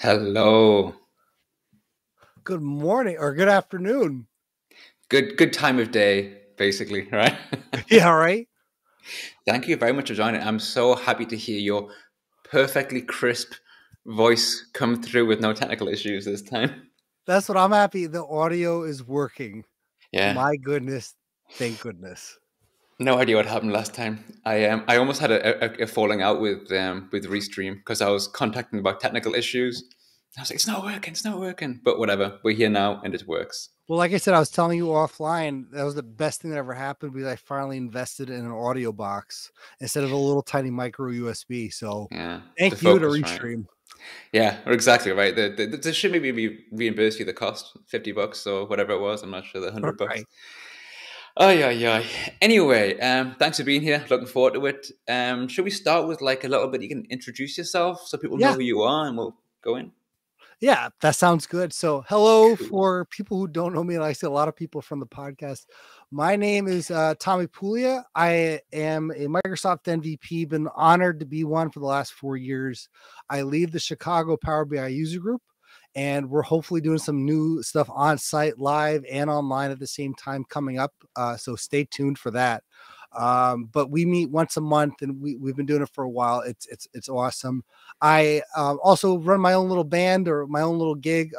Hello. Good morning or good afternoon. Good time of day, basically, right? Yeah, right. Thank you very much for joining. I'm so happy to hear your perfectly crisp voice come through with no technical issues this time. That's what I'm happy. The audio is working. Yeah. My goodness. Thank goodness. No idea what happened last time. I almost had a falling out with Restream because I was contacting about technical issues. I was like, it's not working. But whatever, we're here now and it works. Well, like I said, I was telling you offline, that was the best thing that ever happened because I finally invested in an audio box instead of a little tiny micro USB. So Yeah, the thank you to focus, right? Restream. Yeah, exactly right. The should maybe reimburse you the cost, $50 or whatever it was. I'm not sure, the $100. Right. Oh yeah. Anyway, thanks for being here. Looking forward to it. Should we start with like a little bit? You can introduce yourself so people know Yeah. who you are, and we'll go in. Yeah, that sounds good. So, hello Cool. for people who don't know me. Like I see a lot of people from the podcast. My name is Tommy Puglia. I am a Microsoft MVP. Been honored to be one for the last 4 years. I lead the Chicago Power BI user group, and we're hopefully doing some new stuff on site, live, and online at the same time coming up. So stay tuned for that. But we meet once a month, and we've been doing it for a while. It's awesome. I also run my own little band or my own little gig,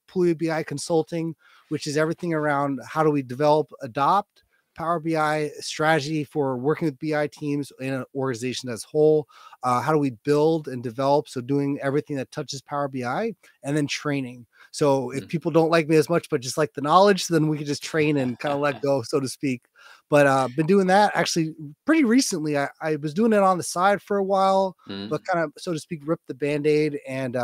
Puglia BI Consulting, which is everything around how do we develop, adopt Power BI strategy for working with BI teams in an organization as a whole. How do we build and develop? So doing everything that touches Power BI, and then training. So if people don't like me as much, but just like the knowledge, then we can just train and kind of let go, so to speak. But been doing that actually pretty recently. I was doing it on the side for a while, but kind of, so to speak, ripped the Band-Aid, and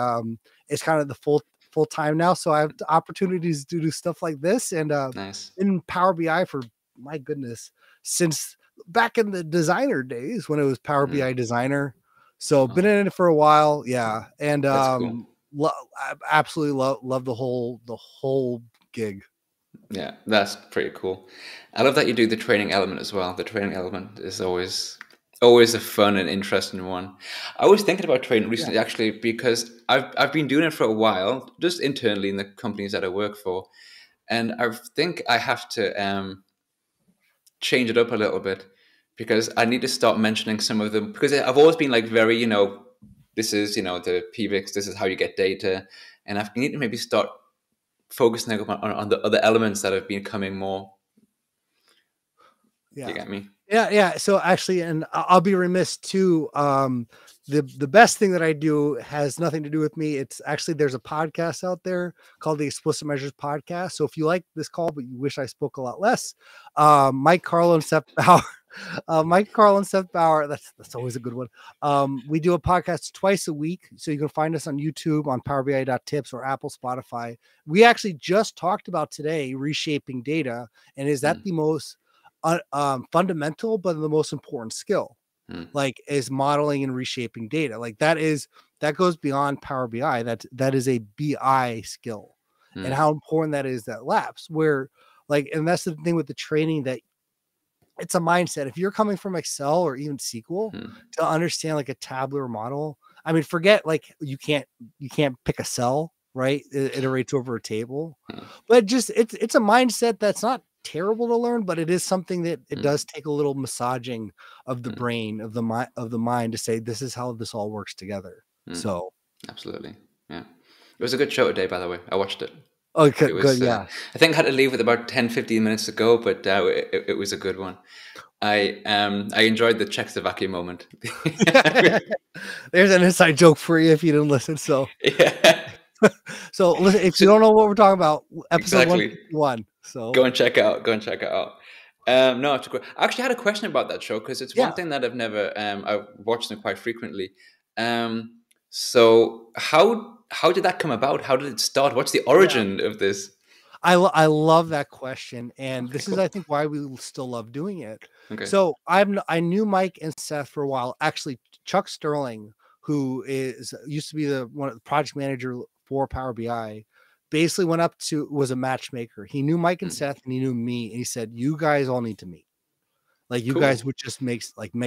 it's kind of the full time now. So I have opportunities to do stuff like this, and Nice. in Power BI for, my goodness, since back in the designer days when it was Power BI Designer. So been in it for a while, yeah, and That's cool. I absolutely love the whole gig. Yeah, that's pretty cool. I love that you do the training element as well. The training element is always a fun and interesting one. I was thinking about training Yeah, recently actually because I've been doing it for a while, just internally in the companies that I work for, and I think I have to change it up a little bit because I need to start mentioning some of them because I've always been like very this is the PVIX, this is how you get data, and I need to maybe start focusing on the other elements that have been becoming more. You yeah. get me? Yeah. So actually, and I'll be remiss too. The best thing that I do has nothing to do with me. It's actually, there's a podcast out there called the Explicit Measures Podcast. So if you like this call, but you wish I spoke a lot less, Mike Carlo and Seth Bauer. Mike Carl and Seth Bauer. That's always a good one. We do a podcast twice a week, so you can find us on YouTube, on PowerBI.tips, or Apple, Spotify. We actually just talked about today reshaping data, and is that the most fundamental but the most important skill, like, is modeling and reshaping data. Like that goes beyond Power BI. That is a BI skill, and how important that is, that lapse where, like, and that's the thing with the training, that it's a mindset. If you're coming from Excel or even SQL to understand like a tabular model, I mean, forget, like, you can't pick a cell, right? It iterates over a table, but just it's a mindset that's not terrible to learn, but it is something that it does take a little massaging of the brain, of the mind, to say this is how this all works together. So Absolutely. Yeah. It was a good show today, by the way. I watched it. okay, It good, was, yeah. I think I had to leave with about 10-15 minutes to go, but it was a good one. I enjoyed the Czechoslovakia moment. There's an inside joke for you if you didn't listen. So Yeah, so listen, if so, you don't know what we're talking about, episode exactly. 151. So Go and check it out. Go and check it out. No, it's great. I actually had a question about that show because it's one yeah. thing that I've watched it quite frequently. So how did that come about? How did it start? What's the Yeah. origin of this? I love that question, and Okay, this is, cool. I think, why we still love doing it. Okay. So I knew Mike and Seth for a while. Actually, Chuck Sterling, who used to be the one of the project manager for Power BI, basically was a matchmaker. He knew Mike and Seth, and he knew me, and he said, "You guys all need to meet. Like, you guys Cool. would just make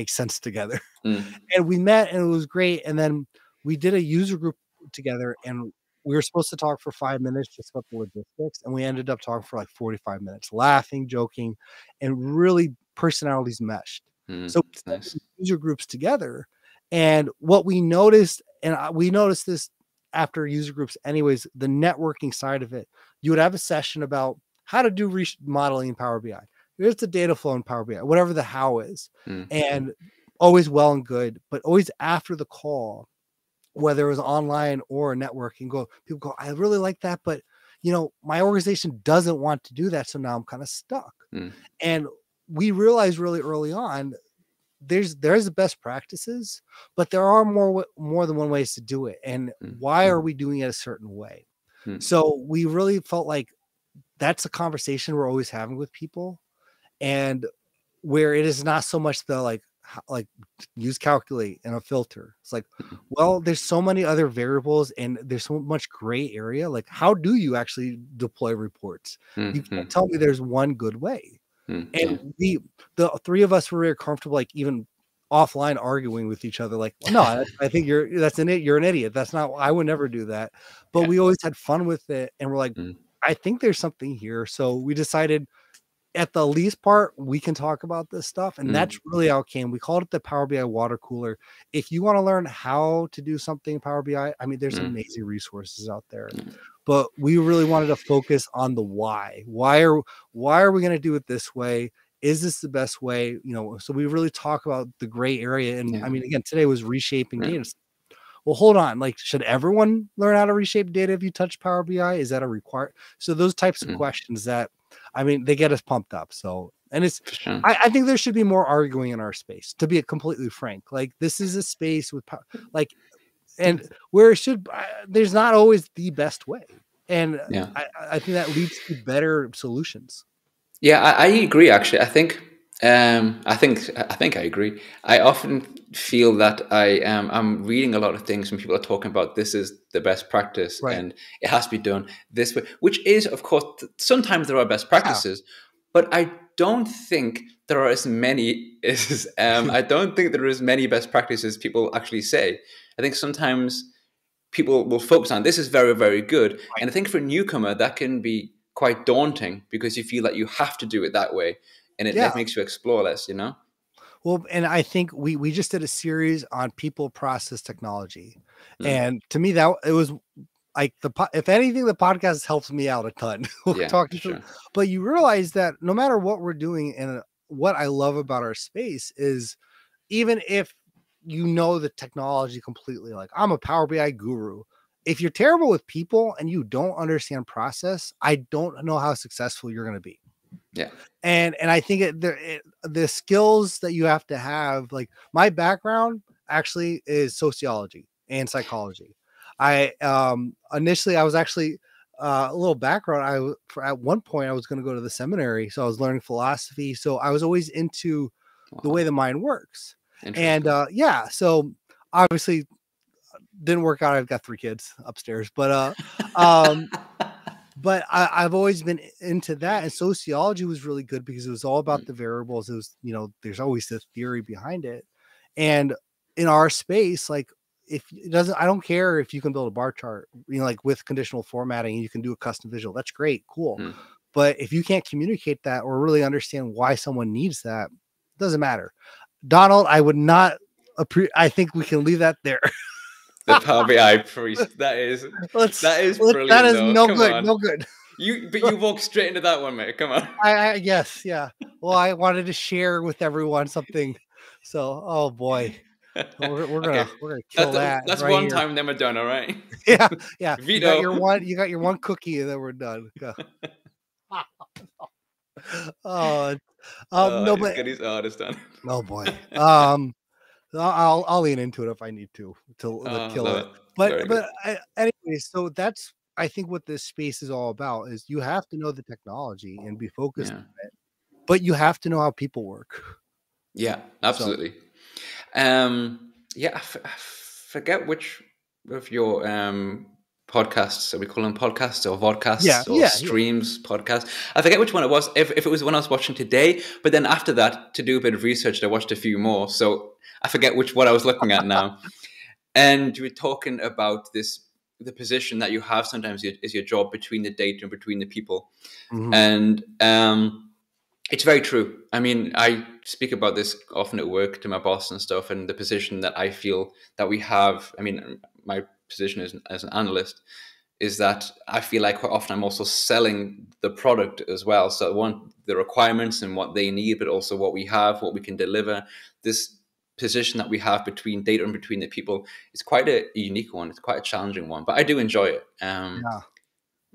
sense together." Mm, And we met, and it was great. And then we did a user group together, and we were supposed to talk for 5 minutes just about the logistics, and we ended up talking for like 45 minutes, laughing, joking, and really personalities meshed. So we It's set nice. these user groups together, and what we noticed, and we noticed this after user groups, anyways, the networking side of it. You would have a session about how to do modeling in Power BI. Here's the data flow in Power BI, whatever the how is, and always well and good, but always after the call, whether it was online or networking, people go, I really like that, but my organization doesn't want to do that, so now I'm kind of stuck. And we realized really early on, there's the best practices, but there are more than one ways to do it. And why are we doing it a certain way? So we really felt like that's a conversation we're always having with people, and where it is not so much the like use calculate and a filter. It's like, well, there's so many other variables and there's so much gray area. Like, how do you actually deploy reports? You can't tell me there's one good way. And the three of us were very comfortable, like even offline arguing with each other. Like, no, I think you're an idiot. That's not, I would never do that. But we always had fun with it. And we're like, I think there's something here. So we decided, at the least part, we can talk about this stuff. And that's really how it came. We called it the Power BI water cooler. If you want to learn how to do something in Power BI, I mean, there's amazing resources out there. But we really wanted to focus on the why. Why are we going to do it this way? Is this the best way? So we really talk about the gray area. And I mean, again, today was reshaping data. Well, hold on. Like, should everyone learn how to reshape data if you touch Power BI? Is that a require? So those types of questions that, I mean, they get us pumped up. So, and it's, I think there should be more arguing in our space, to be completely frank. Like, this is a space with like, and where it should, there's not always the best way. And I think that leads to better solutions. Yeah, I agree. Actually, I think I agree. I often feel that I'm reading a lot of things when people are talking about this is the best practice and it has to be done this way, which is, of course, sometimes there are best practices, but I don't think there are as many as I don't think there are as many best practices people actually say. I think sometimes people will focus on this is very, very good, and I think for a newcomer that can be quite daunting because you feel like you have to do it that way, and it makes you explore less, Well, and I think we just did a series on people, process, technology, and to me that it was like if anything, the podcast helps me out a ton. Talking to, but you realize that no matter what we're doing, and what I love about our space is, even if the technology completely, like I'm a Power BI guru, if you're terrible with people and you don't understand process, I don't know how successful you're going to be. And I think the skills that you have to have, like my background actually is sociology and psychology. I initially I was actually a little background. At one point I was going to go to the seminary, so I was learning philosophy. So I was always into the way the mind works. And so obviously didn't work out. I've got 3 kids upstairs, but but I've always been into that, and sociology was really good because it was all about the variables. It was, there's always the theory behind it. And in our space, like if it doesn't, I don't care if you can build a bar chart, like with conditional formatting, and you can do a custom visual. That's great. Cool. But if you can't communicate that or really understand why someone needs that, it doesn't matter. Donald, I would not I think we can leave that there. The Power BI priest. That is brilliant. That is though. no Come good. on. No good. But you walked straight into that one, mate. Come on. I guess, yeah. Well, I wanted to share with everyone something. So, oh boy, we're gonna kill that. That's right one here. time. Then we're done. All right. Yeah. Veto. You got your one cookie, and then we're done. No, but get his artist done. Oh boy. I'll lean into it if I need to kill it. But anyway, so that's, I think, what this space is all about. Is you have to know the technology and be focused on it, but you have to know how people work. Yeah, absolutely. I forget which of your podcasts, we call them podcasts or vodcasts or streams podcasts. I forget which one it was, if it was the one I was watching today, but then after that, to do a bit of research, I watched a few more, so I forget what I was looking at now. And we were talking about this the position that you have sometimes is your job between the data and between the people. Mhm. And it's very true. I mean, I speak about this often at work to my boss and stuff, and the position that I feel that we have. I mean, my position as an analyst is that I feel like quite often I'm also selling the product as well. So I want the requirements and what they need, but also what we have, what we can deliver. This position that we have between data and between the people is quite a unique one. It's quite a challenging one, but I do enjoy it. Yeah.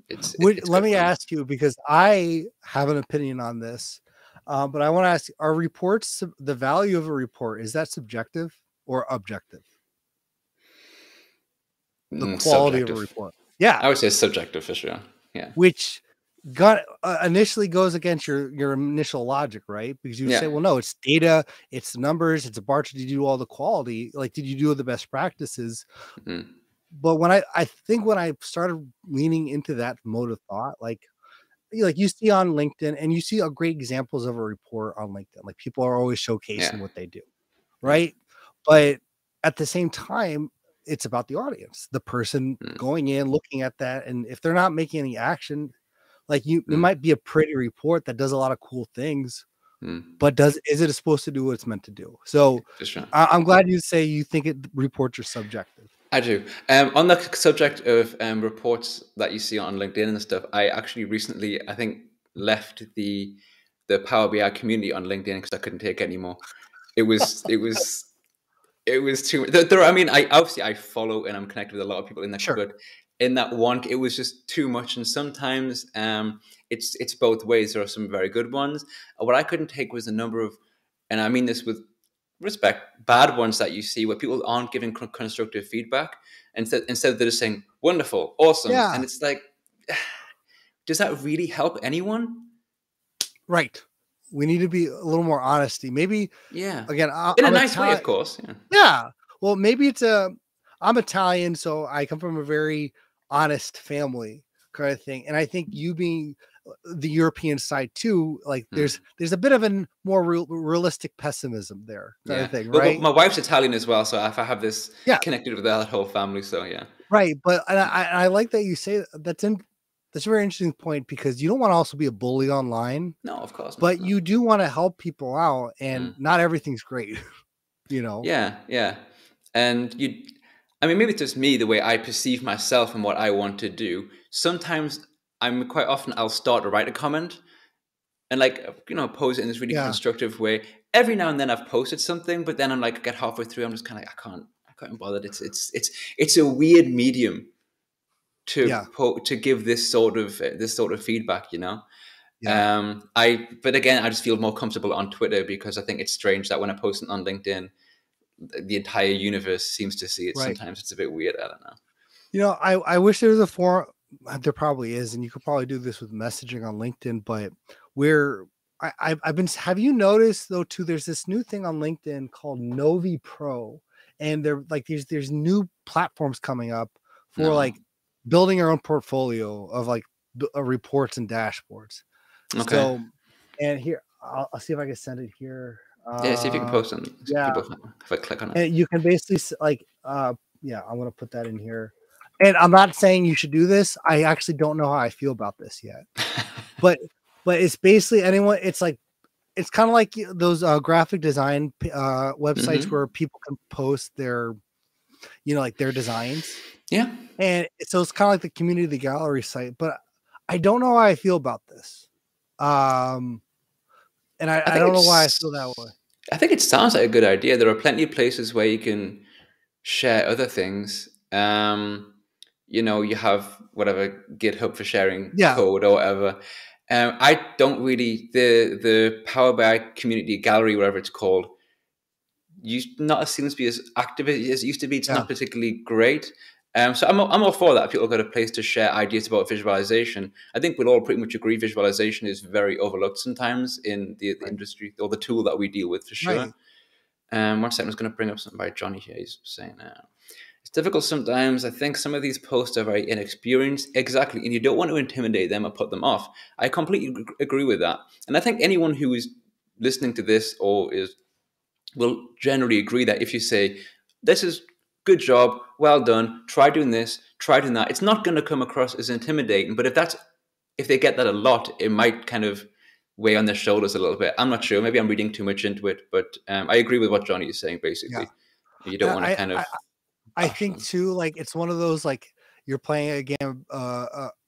It's Let good me fun. ask you, because I have an opinion on this, but I want to ask: are reports, the value of a report, is that subjective or objective? The quality of a Subjective. report, yeah, I would say subjective for sure. Yeah. which got initially goes against your initial logic, right? Because you Yeah. say, well, no, it's data, it's numbers, it's a bar. Did you do all the quality? Like, did you do the best practices? Mm. But I think when I started leaning into that mode of thought, like you see on LinkedIn, and you see a great examples of a report on LinkedIn. Like, people are always Yeah. showcasing what they do, Yeah. right? But at the same time, it's about the audience, the person Mm. going in, looking at that, and if they're not making any action, like it Mm. might be a pretty report that does a lot of cool things, Mm. but is it supposed to do what it's meant to do? So For sure. I'm glad you say you think reports are subjective. I do. On the subject of reports that you see on LinkedIn and stuff, I actually recently, I think, left the Power BI community on LinkedIn because I couldn't take it anymore. It was it was it was too. I mean, I obviously I follow and I'm connected with a lot of people in there, Sure. but in that one, it was just too much. And sometimes it's both ways. There are some very good ones. What I couldn't take was the number of, and I mean this with respect, bad ones that you see where people aren't giving constructive feedback. Instead they're just saying wonderful, awesome, Yeah. and it's like, does that really help anyone? Right. We need to be a little more honesty. Maybe Yeah, again, in a I'm nice way, Italian. of course. Yeah. Yeah. Well, maybe I'm Italian, so I come from a very honest family kind of thing. And I think you being the European side too, like Hmm. there's a bit of a more realistic pessimism there kind of Yeah. thing, Well, right? my wife's Italian as well, so I have this Yeah. connected with that whole family. So yeah. Right. But I like that you say that's a very interesting point, because you don't want to also be a bully online, No, of course not. but No. you do want to help people out, and Mm. not everything's great, you know? Yeah, yeah. And I mean, maybe it's just me, the way I perceive myself and what I want to do. Sometimes quite often I'll start to write a comment and pose it in this really Yeah. constructive way. Every now and then I've posted something, but then I'm like, get halfway through, I'm just kind of like, I can't be bothered. It's a weird medium Yeah. to give this sort of feedback, you know. Yeah. But again, I just feel more comfortable on Twitter because I think it's strange that when I post it on LinkedIn, the entire universe seems to see it. Right. Sometimes it's a bit weird. I don't know. I wish there was a forum. There probably is, and you could probably do this with messaging on LinkedIn. But where I've been, have you noticed though too? There's this new thing on LinkedIn called Novi Pro, and they're like there's new platforms coming up for No. like building your own portfolio of like reports and dashboards. Okay. So, and here I'll see if I can send it here. Yeah. See if you can post them. See if Yeah, people if I click on it. and you can basically yeah, I'm gonna put that in here. And I'm not saying you should do this. I actually don't know how I feel about this yet. But it's basically anyone. It's like it's kind of like those graphic design websites Hmm. where people can post their like their designs, Yeah. and so it's kind of like the community of the gallery site. But I don't know how I feel about this. Um, and I I think don't know why I feel that way. it's. I think it sounds like a good idea. There are plenty of places where you can share other things. You have whatever GitHub for sharing Yeah, code or whatever. I don't really the Power BI community gallery, whatever it's called, not seems to be as active as it used to be. It's yeah, not particularly great. So I'm all for that. People have got a place to share ideas about visualization. I think we'll all pretty much agree visualization is very overlooked sometimes in the right, industry or the tool that we deal with for sure. right. 1 second, I was going to bring up something by Johnny here. He's saying it's difficult sometimes. I think some of these posts are very inexperienced. Exactly. And you don't want to intimidate them or put them off. I completely agree with that. And I think anyone who is listening to this or will generally agree that if you say, this is good job, well done, try doing this, try doing that. It's not going to come across as intimidating, but if they get that a lot, it might kind of weigh on their shoulders a little bit. I'm not sure. Maybe I'm reading too much into it, but I agree with what Johnny is saying. Yeah. Basically, you don't And want to kind of I bash think them. too, like it's one of those like you're playing a game,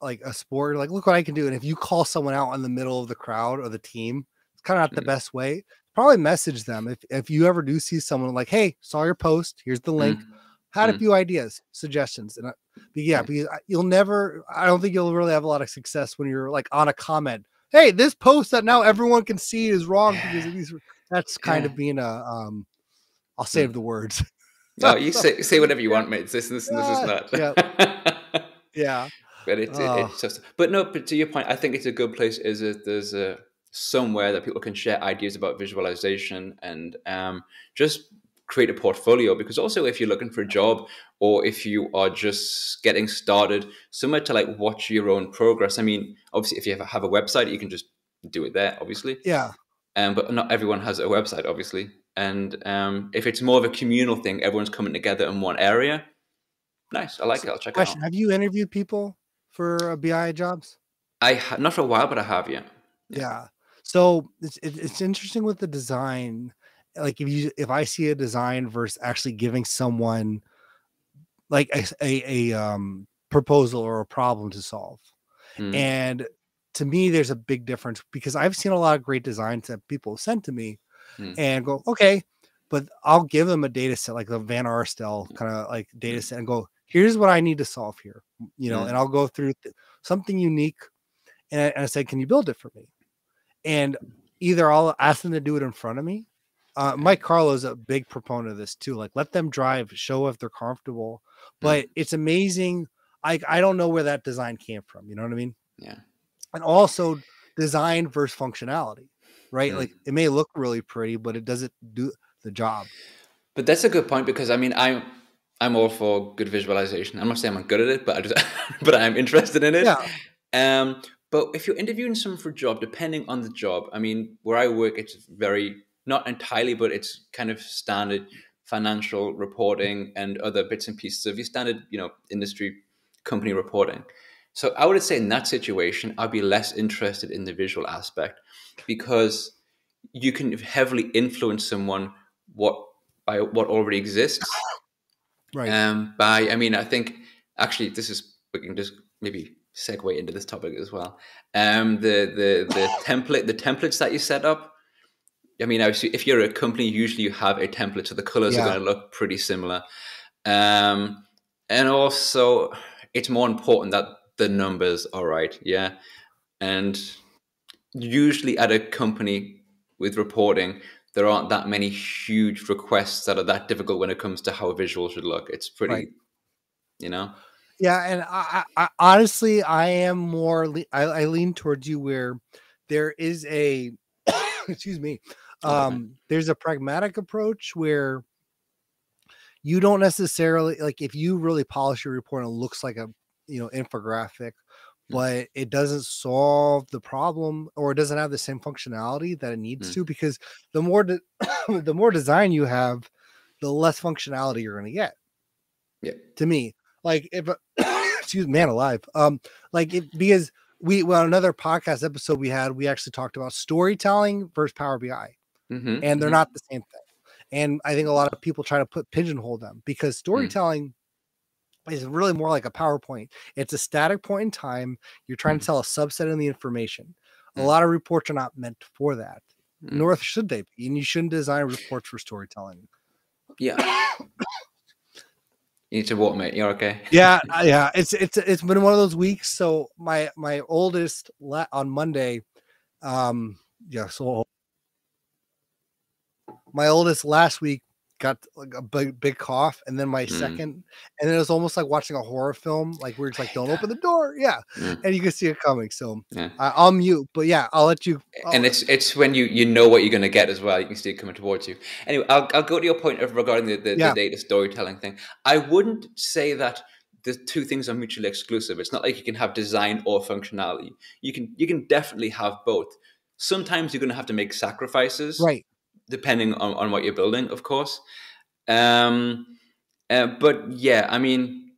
like a sport. Like, look what I can do. And if you call someone out in the middle of the crowd or the team, it's kind of not the Mm, best way. Probably message them if you ever do see someone like, hey, saw your post. Here's the mm, link. Had a mm, few ideas, suggestions, and yeah, yeah, because you'll never. I don't think you'll really have a lot of success when you're like on a comment. Hey, this post that now everyone can see is wrong because of these. That's kind yeah. of being a I'll save Mm. the words. No, you So, say whatever you yeah, want, mate. It's this and this is yeah, that. yeah. But Oh, it's just, but no, but to your point, I think it's a good place. Is that there's a somewhere that people can share ideas about visualization and just create a portfolio. Because also, if you're looking for a job or if you are just getting started, somewhere to like watch your own progress. I mean, obviously, if you have a website, you can just do it there, obviously. yeah. But not everyone has a website, obviously. And if it's more of a communal thing, everyone's coming together in one area. Nice, I like So, it. I'll check it question: out. have you interviewed people for BI jobs? Not for a while, but I have. Yeah, yeah. Yeah. So it's interesting with the design. Like if I see a design versus actually giving someone like a proposal or a problem to solve. Mm, And to me, there's a big difference because I've seen a lot of great designs that people have sent to me mm, and go, okay, but I'll give them a data set like the Van Arstel kind of like data mm, set and go, here's what I need to solve here, and mm, I'll go through something unique and I say, can you build it for me? And either I'll ask them to do it in front of me. okay. Mike Carlo's a big proponent of this too. Like, let them drive, show if they're comfortable. Mm, But it's amazing. I don't know where that design came from. You know what I mean? yeah. And also design versus functionality, right? Mm. Like it may look really pretty, but it doesn't do the job. But that's a good point because I mean I'm all for good visualization. I'm not saying I'm good at it, but I just but I'm interested in it. Yeah, Um, but if you're interviewing someone for a job, depending on the job, I mean, where I work, it's very not entirely, but it's kind of standard financial reporting and other bits and pieces of your standard, industry company reporting. So I would say in that situation, I'd be less interested in the visual aspect because you can heavily influence someone what by what already exists. right. I mean, I think actually we can just maybe segue into this topic as well. The templates that you set up. I mean, obviously, if you're a company, usually you have a template, so the colors are Yeah, going to look pretty similar. Um, and also, it's more important that the numbers are right. Yeah, and usually at a company with reporting, there aren't that many huge requests that are that difficult when it comes to how a visual should look. It's right. pretty, you know. Yeah, and I honestly, I am more. I lean towards you where there is a excuse me. Not bad, man. There's a pragmatic approach where you don't necessarily like if you really polish your report and it looks like a infographic, Mm, but it doesn't solve the problem or it doesn't have the same functionality that it needs mm, to because the more the more design you have, the less functionality you're going to get. yeah. To me, like if excuse me, man alive, like it because another podcast episode we actually talked about storytelling versus Power BI, Mm-hmm, and they're mm-hmm, not the same thing. And I think a lot of people try to pigeonhole them because mm, storytelling is really more like a PowerPoint. It's a static point in time. You're trying to mm, tell a subset of the information. A mm, lot of reports are not meant for that, mm. nor should they be. And you shouldn't design reports for storytelling. Yeah. You need to walk, mate. You're okay. Yeah, yeah. It's been one of those weeks. So my oldest on Monday, yeah. So my oldest last week got like a big cough, and then my Mm, second, and then it was almost like watching a horror film, like where it's I like, hate "Don't open that. the door," yeah, Mm, and you can see it coming. So yeah. I'll mute, but yeah, I'll let you. And it's when you know what you're going to get as well. You can see it coming towards you. Anyway, I'll go to your point of regarding the Yeah, data storytelling thing. I wouldn't say that the two things are mutually exclusive. It's not like you can have design or functionality. You can definitely have both. Sometimes you're going to have to make sacrifices right. depending on what you're building, of course. Um, But yeah, I mean,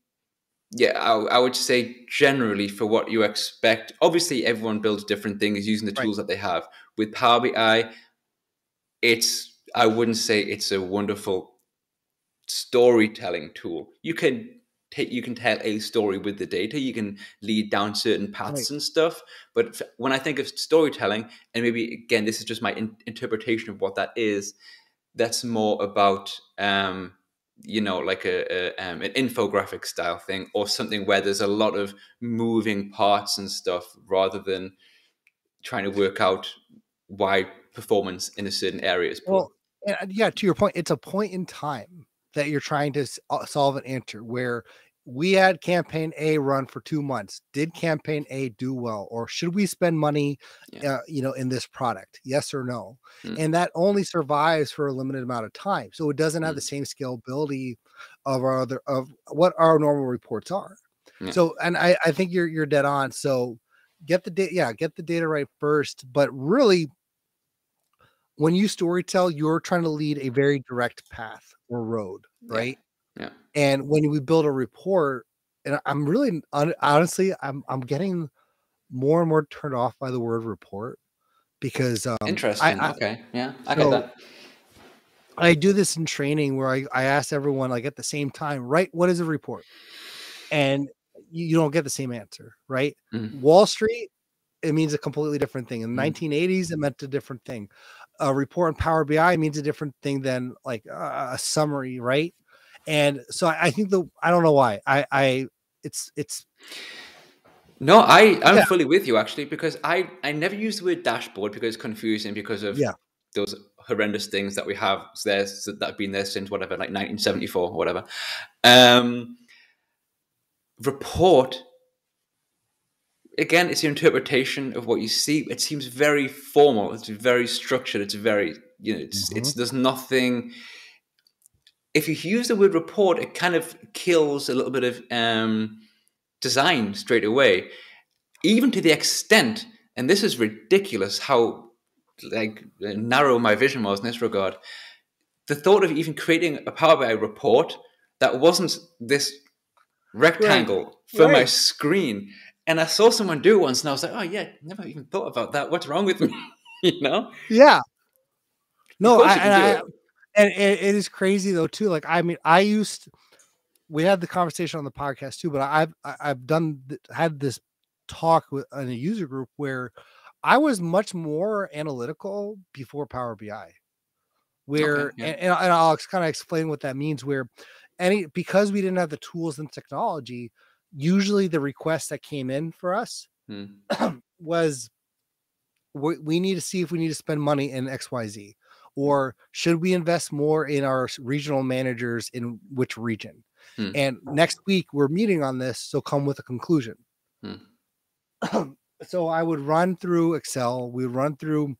yeah, I would say generally for what you expect. Obviously, everyone builds different things using the Right. tools that they have. With Power BI, I wouldn't say it's a wonderful storytelling tool. You can tell a story with the data. You can lead down certain Right. paths and stuff. But when I think of storytelling, and maybe again, this is just my interpretation of what that is. That's more about like an infographic style thing, or something where there's a lot of moving parts and stuff, rather than trying to work out why performance in a certain area is poor. Well, yeah, to your point, it's a point in time that you're trying to solve an answer where we had campaign A run for 2 months. Did campaign A do well, or should we spend money, Yeah. in this product? Yes or no? Mm, And that only survives for a limited amount of time, so it doesn't have the mm, same scalability of what our normal reports are. yeah. So, and I think you're dead on. So, get the data, yeah, get the data right first, but really when you storytell, you're trying to lead a very direct path or road, Yeah. right? Yeah. And when we build a report, and I'm really honestly, I'm getting more and more turned off by the word report because Interesting. Okay. Yeah, I get so that. I do this in training where I ask everyone like at the same time, right? What is a report? And you don't get the same answer, right? Mm, Wall Street, it means a completely different thing. In the mm. 1980s, it meant a different thing. A report in Power BI means a different thing than like a summary, right? And so I think I don't know why it's No, I'm yeah, fully with you actually, because I never use the word dashboard because it's confusing, because of yeah, those horrendous things that we have there that have been there since whatever, like 1974 or whatever. Um, report, again, it's your interpretation of what you see. It seems very formal. It's very structured. It's very, mhm, there's nothing. If you use the word report, it kind of kills a little bit of design straight away, even to the extent, and this is ridiculous how like narrow my vision was in this regard. The thought of even creating a Power BI report that wasn't this right, rectangle for my right, screen. And I saw someone do it once, and I was like, "Oh yeah, never even thought about that. What's wrong with me?" you know. yeah. Of No, course, you can do it. and it is crazy though too. Like I mean, we had the conversation on the podcast too, but I've had this talk with in a user group where I was much more analytical before Power BI. Okay. Where Yeah. and I'll kind of explain what that means. Where because we didn't have the tools and technology, usually the request that came in for us Hmm. was we need to see if we need to spend money in XYZ, or should we invest more in our regional managers in which region? Hmm. And next week we're meeting on this, so come with a conclusion. Hmm. So I would run through Excel, we would run through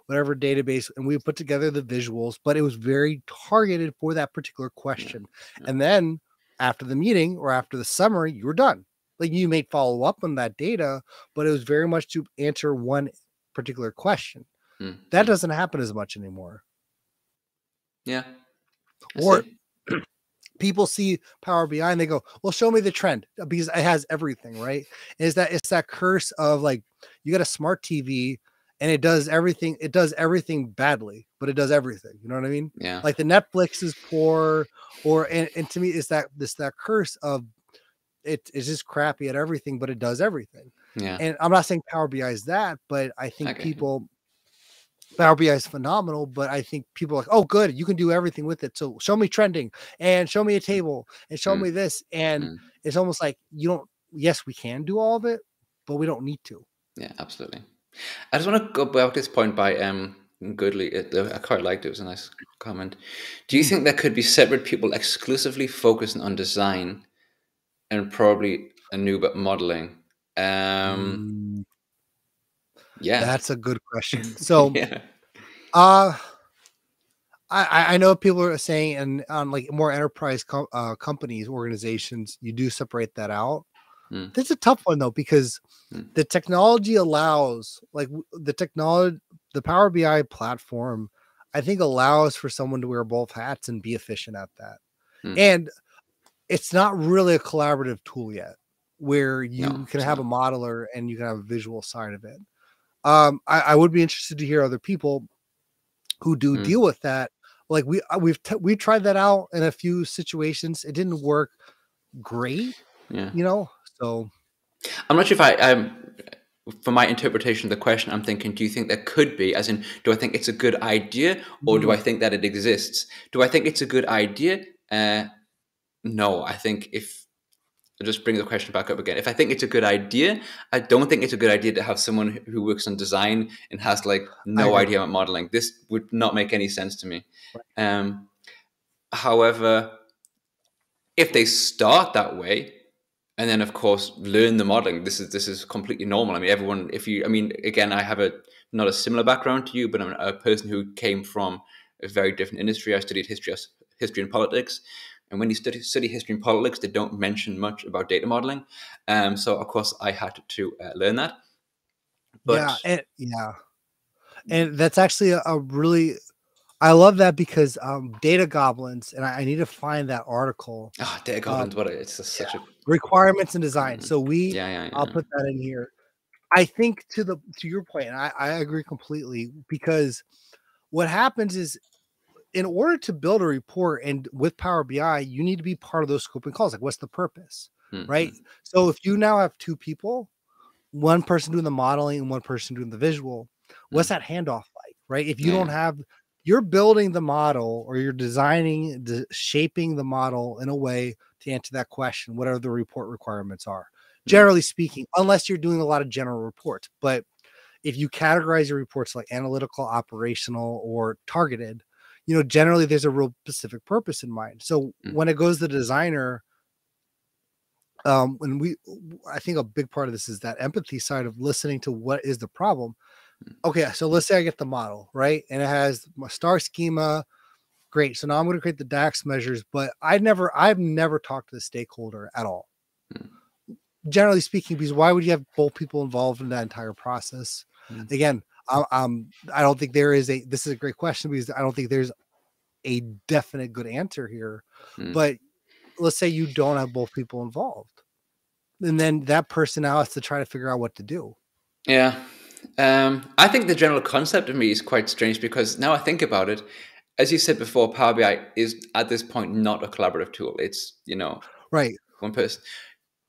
whatever database, and we would put together the visuals, but it was very targeted for that particular Yeah. question. Yeah. And then after the meeting or after the summary, you were done. Like you may follow up on that data, but it was very much to answer one particular question. Hmm. That Hmm. doesn't happen as much anymore. Yeah. I Or see. people see Power BI and they go, "Well, show me the trend," because it has everything, right? Is that it's that curse of like you got a smart TV and it does everything. It does everything badly, but it does everything. You know what I mean? Yeah. Like the Netflix is poor, or and to me, it's that curse of it's just crappy at everything, but it does everything. Yeah. And I'm not saying Power BI is that, but I I think get you. people Power BI is phenomenal, but I think people are like, oh, good, you can do everything with it. So show me trending and show me a table and show Hmm. me this. And Hmm. it's almost like you don't, yes, we can do all of it, but we don't need to. Yeah. Absolutely. I just want to go back to this point by Goodly. I quite liked it. It was a nice comment. Do you Mm. think there could be separate people exclusively focusing on design and probably a new but modeling? Um, Mm, yeah, that's a good question. So, yeah, uh, I know people are saying, and on like more enterprise companies, organizations, you do separate that out. mm, That's a tough one though, because mm, the technology allows like the Power BI platform, I think allows for someone to wear both hats and be efficient at that. mm, And it's not really a collaborative tool yet, where No, you can it's have a not. modeler and you can have a visual side of it. I would be interested to hear other people who do deal with that. Like we tried that out in a few situations. It didn't work great, Yeah. So I'm not sure if for my interpretation of the question, I'm thinking, do you think there could be, as in, do I think it's a good idea, or do I think that it exists? Do I think it's a good idea? No, I think if I'll just bring the question back up again. If I think it's a good idea, I don't think it's a good idea to have someone who works on design and has like I no agree. idea about modeling. This would not make any sense to me. Right. However, if they start that way, and then of course learn the modeling, this is completely normal. I mean, everyone, again, I have not a similar background to you, but I'm a person who came from a very different industry. I studied history and politics, and when you study history and politics, they don't mention much about data modeling. So of course I had to learn that. But And that's actually a really, I love that because data goblins, and I need to find that article. data goblins, it's just such a Requirements and design. So I'll yeah. put that in here. I think to your point, and I agree completely, because what happens is, in order to build a report and with Power BI, you need to be part of those scoping calls. Like, what's the purpose, right? So if you now have two people, one person doing the modeling and one person doing the visual, what's that handoff like, right? If you don't have, you're building the model or you're designing, shaping the model in a way to answer that question, whatever the report requirements are. Generally speaking, unless you're doing a lot of general reports. But if you categorize your reports like analytical, operational, or targeted, generally there's a real specific purpose in mind. So when it goes to the designer, I think a big part of this is that empathy side of listening to what is the problem. Okay, so let's say I get the model, right? And it has my star schema. Great. So now I'm going to create the DAX measures, but I've never talked to the stakeholder at all. Generally speaking, because why would you have both people involved in that entire process? Again, I don't think this is a great question, because I don't think there's a definite good answer here. But let's say you don't have both people involved, and then that person now has to try to figure out what to do. Yeah. I think the general concept of me is quite strange, because now I think about it, as you said before, Power BI is at this point not a collaborative tool. It's, Right. one person.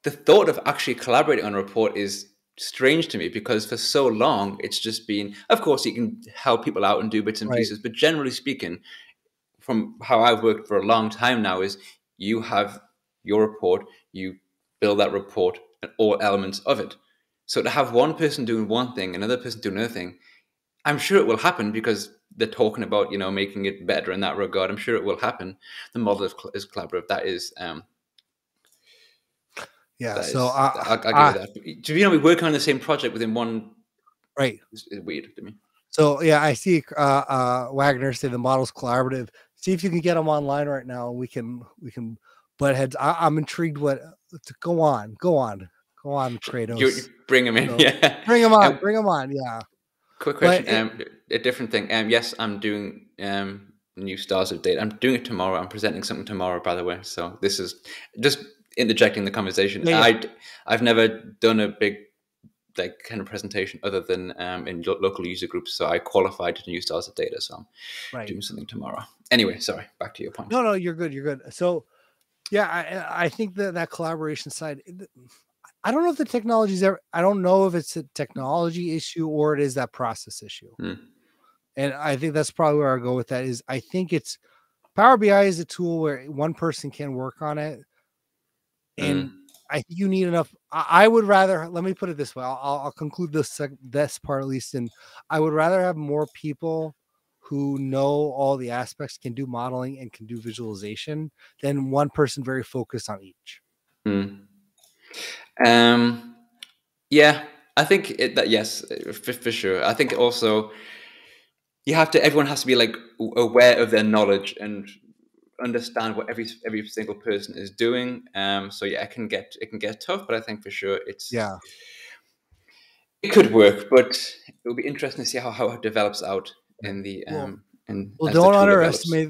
The thought of actually collaborating on a report is strange to me, because for so long it's just been, of course, you can help people out and do bits and pieces, but generally speaking, from how I've worked for a long time now, is you have your report, you build that report and all elements of it. So to have one person doing one thing, another person doing another thing, I'm sure it will happen, because they're talking about, making it better in that regard. I'm sure it will happen. The model is collaborative. That is, So I'll give it that. To be working on the same project within one, right, is weird to me. So I see Wagner say the model's collaborative. See if you can get them online right now. We can butt heads. I'm intrigued. Go on, Kratos. You bring them in, yeah. Bring them on, bring them on, yeah. Quick question. A different thing. Yes, I'm doing new Stars of Data. I'm doing it tomorrow. I'm presenting something tomorrow, by the way. So this is just interjecting the conversation. I've never done a big kind of presentation other than in local user groups. So I qualified to new Stars of Data. So I'm doing something tomorrow. Anyway, sorry. Back to your point. No, you're good. You're good. So I think that collaboration side, I don't know if the technology's ever, I don't know if it's a technology issue or it is that process issue. And I think that's probably where I go with that. Is I think it's Power BI is a tool where one person can work on it. And I think you need enough. I would rather, let me put it this way. I'll conclude this part at least. And I would rather have more people who know all the aspects, can do modeling and can do visualization, than one person very focused on each. Yeah, I think that yes, for sure. I think also everyone has to be like aware of their knowledge and understand what every single person is doing. So yeah, it can get tough, but I think for sure it could work. But it will be interesting to see how it develops out in the don't underestimate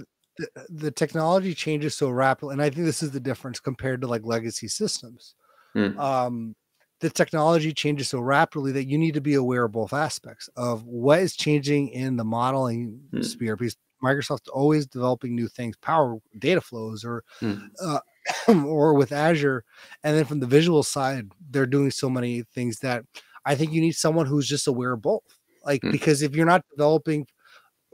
the technology changes so rapidly, and I think this is the difference compared to like legacy systems. Mm, Um, the technology changes so rapidly that you need to be aware of both aspects of what is changing in the modeling mm, sphere, because Microsoft's always developing new things, power data flows, or mm, uh, or with Azure. And then from the visual side, they're doing so many things that I think you need someone who's just aware of both. Like, mm, because if you're not developing,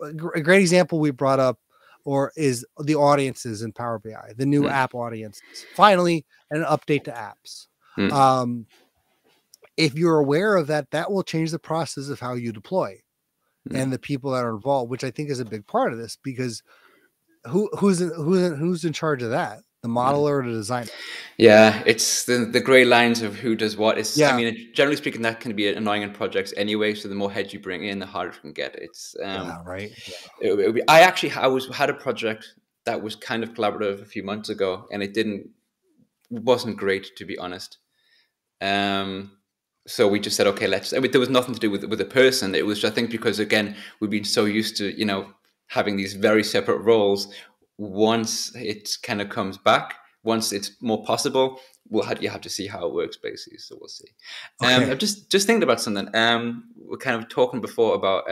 a great example we brought up or is the audiences in Power BI, the new mm, app audiences. Finally, an update to apps. mm, Um, if you're aware of that, that will change the process of how you deploy and mm. the people that are involved, which I think is a big part of this, because who's in charge of that? The Mm. modeler or the designer? Yeah, it's the gray lines of who does what. It's, I Yeah, mean, generally speaking, that can be annoying in projects anyway. So the more heads you bring in, the harder it can get. It's yeah, right. I actually had a project that was kind of collaborative a few months ago, and wasn't great, to be honest. Um, so we just said, okay, let's. I mean, there was nothing to do with the person. It was, I think, because again, we've been so used to having these very separate roles. Once it kind of comes back, once it's more possible, you have to see how it works, basically. So we'll see. Okay. I'm just thinking about something. We're kind of talking before about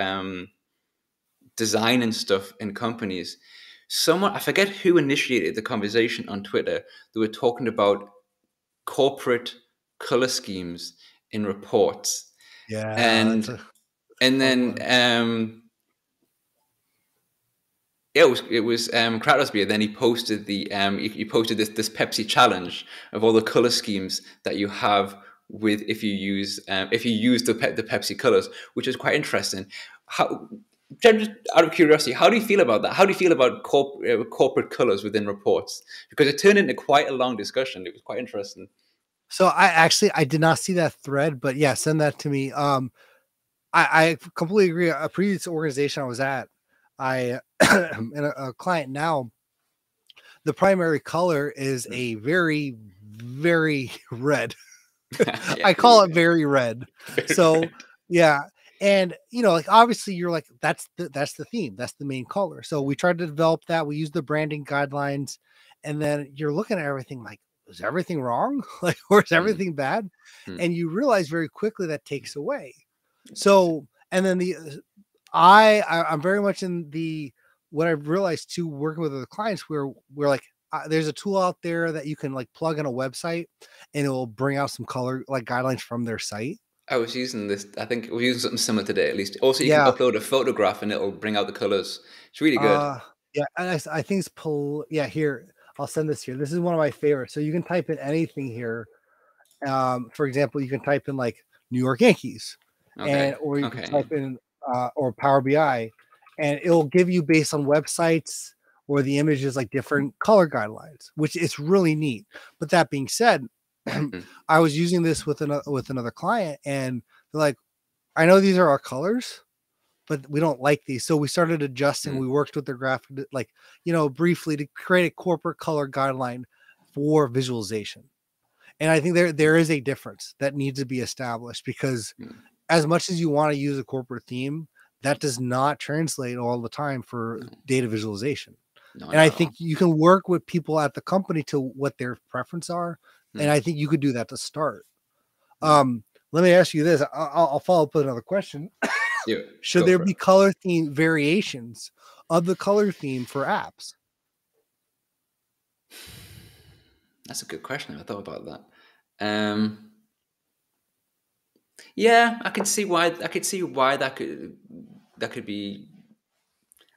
design and stuff in companies. Someone, I forget who initiated the conversation on Twitter. They were talking about corporate color schemes in reports, Yeah, and a and fun then one. yeah, it was Kratos. Then he posted he posted this Pepsi challenge of all the color schemes that you have with if you use the Pepsi colors, which is quite interesting. How, just out of curiosity, how do you feel about that? How do you feel about corporate colors within reports? Because it turned into quite a long discussion. It was quite interesting. So I did not see that thread, but yeah, send that to me. I completely agree. A previous organization I was at, I and a client now, the primary color is a very, very red. Yeah, I very call it red. very red. Very So red. yeah. And like obviously you're like, that's the theme, that's the main color. So we tried to develop that. We used the branding guidelines, and then you're looking at everything like, is everything wrong? Like, or is Mm, everything bad? mm. And you realize very quickly that takes away. It does. So, and then I'm very much in the, what I've realized too, working with other clients, where we're like, there's a tool out there that you can like plug in a website, and it will bring out some color like guidelines from their site. I was using this. I think we're using something similar today, at least. Also, you can Yeah. upload a photograph and it'll bring out the colors. It's really good. Uh, yeah. And I think it's yeah, here, I'll send this here. This is one of my favorites. So you can type in anything here. For example, you can type in like New York Yankees, Okay. or you can Okay. type in or Power BI, and it'll give you based on websites or the images like different color guidelines, which is really neat. But that being said, Mm, I was using this with another client, and they're like, I know these are our colors, but we don't like these. So we started adjusting. mm, We worked with their graphic, like, briefly, to create a corporate color guideline for visualization. And I think there is a difference that needs to be established, because mm. as much as you want to use a corporate theme, that does not translate all the time for No, data visualization. no, And I not at all. think you can work with people at the company to what their preference are. And Mm, I think you could do that to start. mm. Um, Let me ask you this. I'll follow up with another question. Yeah, Should go there for it. be color theme variations of the color theme for apps? That's a good question. I thought about that. Yeah, I can see why. I could see why that could be.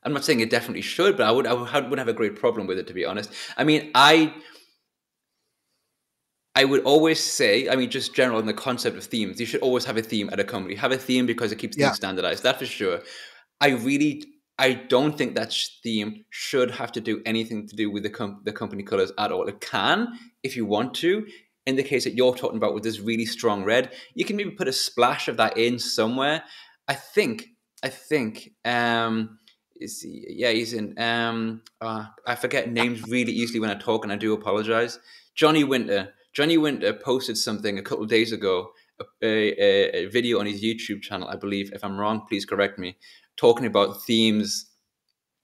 I'm not saying it definitely should, but I would have a great problem with it, to be honest. I mean, I would always say, I mean, just general in the concept of themes, you should always have a theme at a company. Have a theme because it keeps Yeah. things standardized. That for sure. I don't think that theme should have to do anything to do with the company colors at all. It can if you want to. In the case that you're talking about with this really strong red, you can maybe put a splash of that in somewhere. I think. I think. Yeah, he's in. I forget names really easily when I talk, and I do apologize. Johnny Winter. Johnny Winter posted something a couple of days ago, a video on his YouTube channel, I believe. If I'm wrong, please correct me. Talking about themes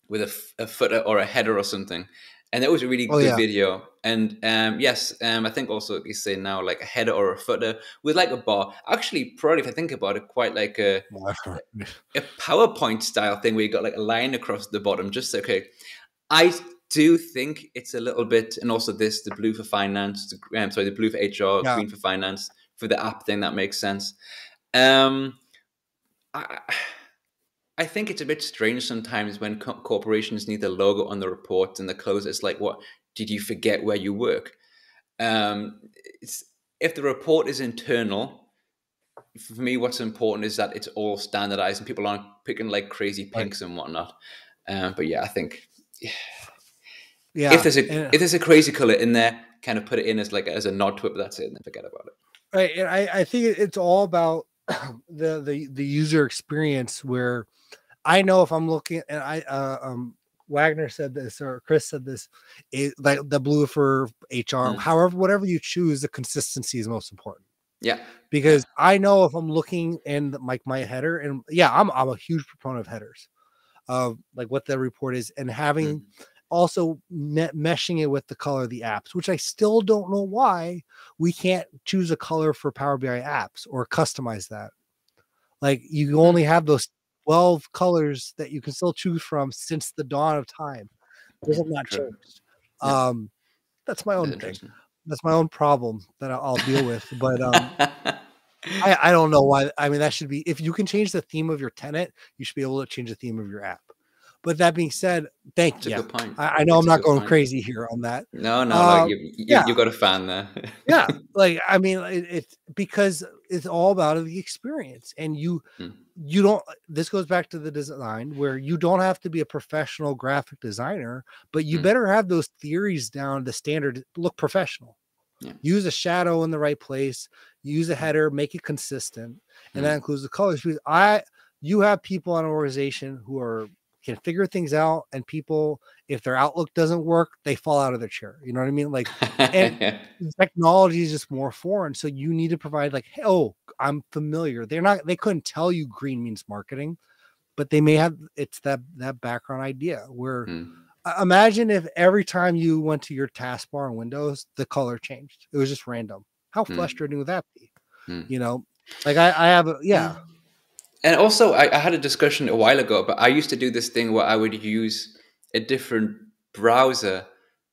with a footer or a header or something. And that was a really Oh good yeah. video. And yes, I think also you say now like a header or a footer with like a bar. Actually, probably if I think about it, quite like a PowerPoint style thing where you got like a line across the bottom. Just okay. I do think it's a little bit, and also this the blue for finance, the blue for HR, Yeah. green for finance for the app thing that makes sense. I, I think it's a bit strange sometimes when corporations need the logo on the report and the close. It's like, what did you forget where you work? It's, if the report is internal, for me, what's important is that it's all standardized and people aren't picking like crazy Right. pinks and whatnot. But yeah, I think Yeah. if there's a crazy color in there, kind of put it in as like as a nod to it, but that's it, and then forget about it. Right. And I think it's all about the user experience, where I know if I'm looking, and Wagner said this, or Chris said this, like the blue for HR, however, whatever you choose, the consistency is most important. Yeah. Because I know if I'm looking in like my header, and yeah, I'm a huge proponent of headers, of like what the report is, and having also meshing it with the color of the apps, which I still don't know why we can't choose a color for Power BI apps or customize that. Like you only have those 12 colors that you can still choose from since the dawn of time. Those have not True. changed. Yeah. That's my That's own thing. interesting. That's my own problem that I'll deal with. But I don't know why. I mean, that should be, if you can change the theme of your tenant, you should be able to change the theme of your app. But that being said, thank you. It's a good point. I know It's I'm a not good going point. crazy here on that. No, like Yeah, you got a fan there. yeah. Like, I mean, it's because it's all about the experience, and you don't, this goes back to the design, where you don't have to be a professional graphic designer, but you better have those theories down, the standard, look professional. Yeah. Use a shadow in the right place, use a header, make it consistent. And that includes the colors. Because you have people in an organization who can figure things out, and people, if their outlook doesn't work, they fall out of their chair. You know what I mean? Like, and technology is just more foreign. So you need to provide like, hey, oh, I'm familiar. They couldn't tell you green means marketing, but they may have, it's that background idea where imagine if every time you went to your taskbar in Windows, the color changed. It was just random. How frustrating would that be? You know, like I have And also, I had a discussion a while ago, but I used to do this thing where I would use a different browser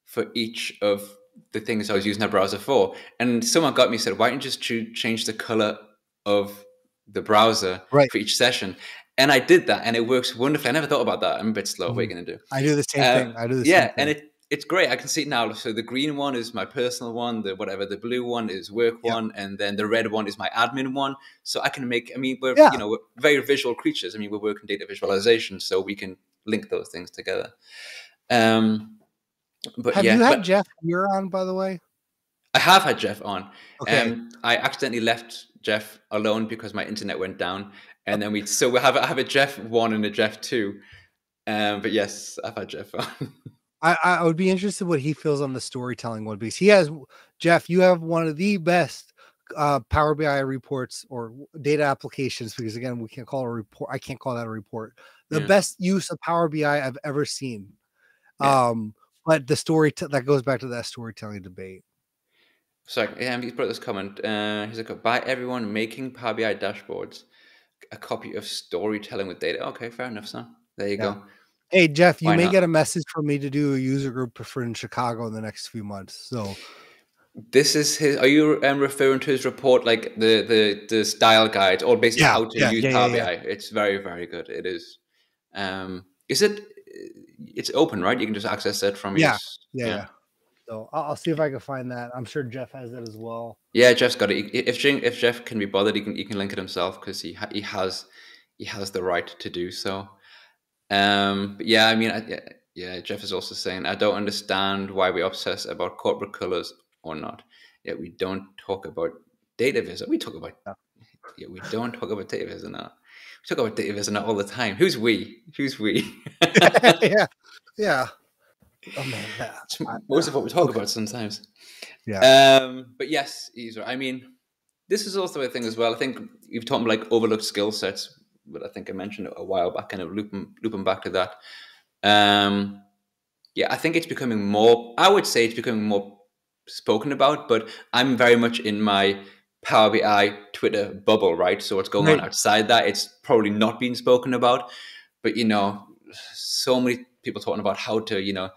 for each of the things I was using that browser for. And someone got me said, why don't you just change the color of the browser right. for each session? And I did that, and it works wonderfully. I never thought about that. I'm a bit slow. What are you going to do? I do the same thing. Yeah, and it's great. I can see it now. So the green one is my personal one. The blue one is work one, and then the red one is my admin one. So I can make. I mean, we're very visual creatures. I mean, we work in data visualization, so we can link those things together. But have you had Jeff here on, by the way? I have had Jeff on. Okay. I accidentally left Jeff alone because my internet went down, and then we have a Jeff 1 and a Jeff 2. But yes, I've had Jeff on. I would be interested what he feels on the storytelling one, because he has, Jeff, you have one of the best Power BI reports or data applications, because again, we can't call it a report. I can't call that a report. The best use of Power BI I've ever seen. But the story that goes back to that storytelling debate. Sorry, he's brought this comment. He's like, by everyone making Power BI dashboards, a copy of storytelling with data. Okay, fair enough, son. There you go. Hey, Jeff, you Why may not? get a message from me to do a user group for in Chicago in the next few months. So this is his. Are you referring to his report, like the style guide, or basically how to use Power BI? It's very, very good. It is. Is it? It's open, right? You can just access it from his. Yeah. So I'll see if I can find that. I'm sure Jeff has it as well. Yeah, Jeff's got it. If Jeff can be bothered, he can link it himself, because he has the right to do so. But yeah, I mean, Jeff is also saying, I don't understand why we obsess about corporate colors or not. Yet we don't talk about data viz. We talk about we don't talk about data viz enough. We talk about data viz enough all the time. Who's we? Yeah. Oh man, most of what we talk about sometimes. Yeah. But yes, I mean, this is also a thing as well. I think you've talked about like overlooked skill sets, but I think I mentioned it a while back, kind of looping back to that. Yeah, I think it's becoming more. I would say it's becoming more spoken about, but I'm very much in my Power BI Twitter bubble, right? So what's going on Right. outside that, it's probably not being spoken about. But so many people talking about how to,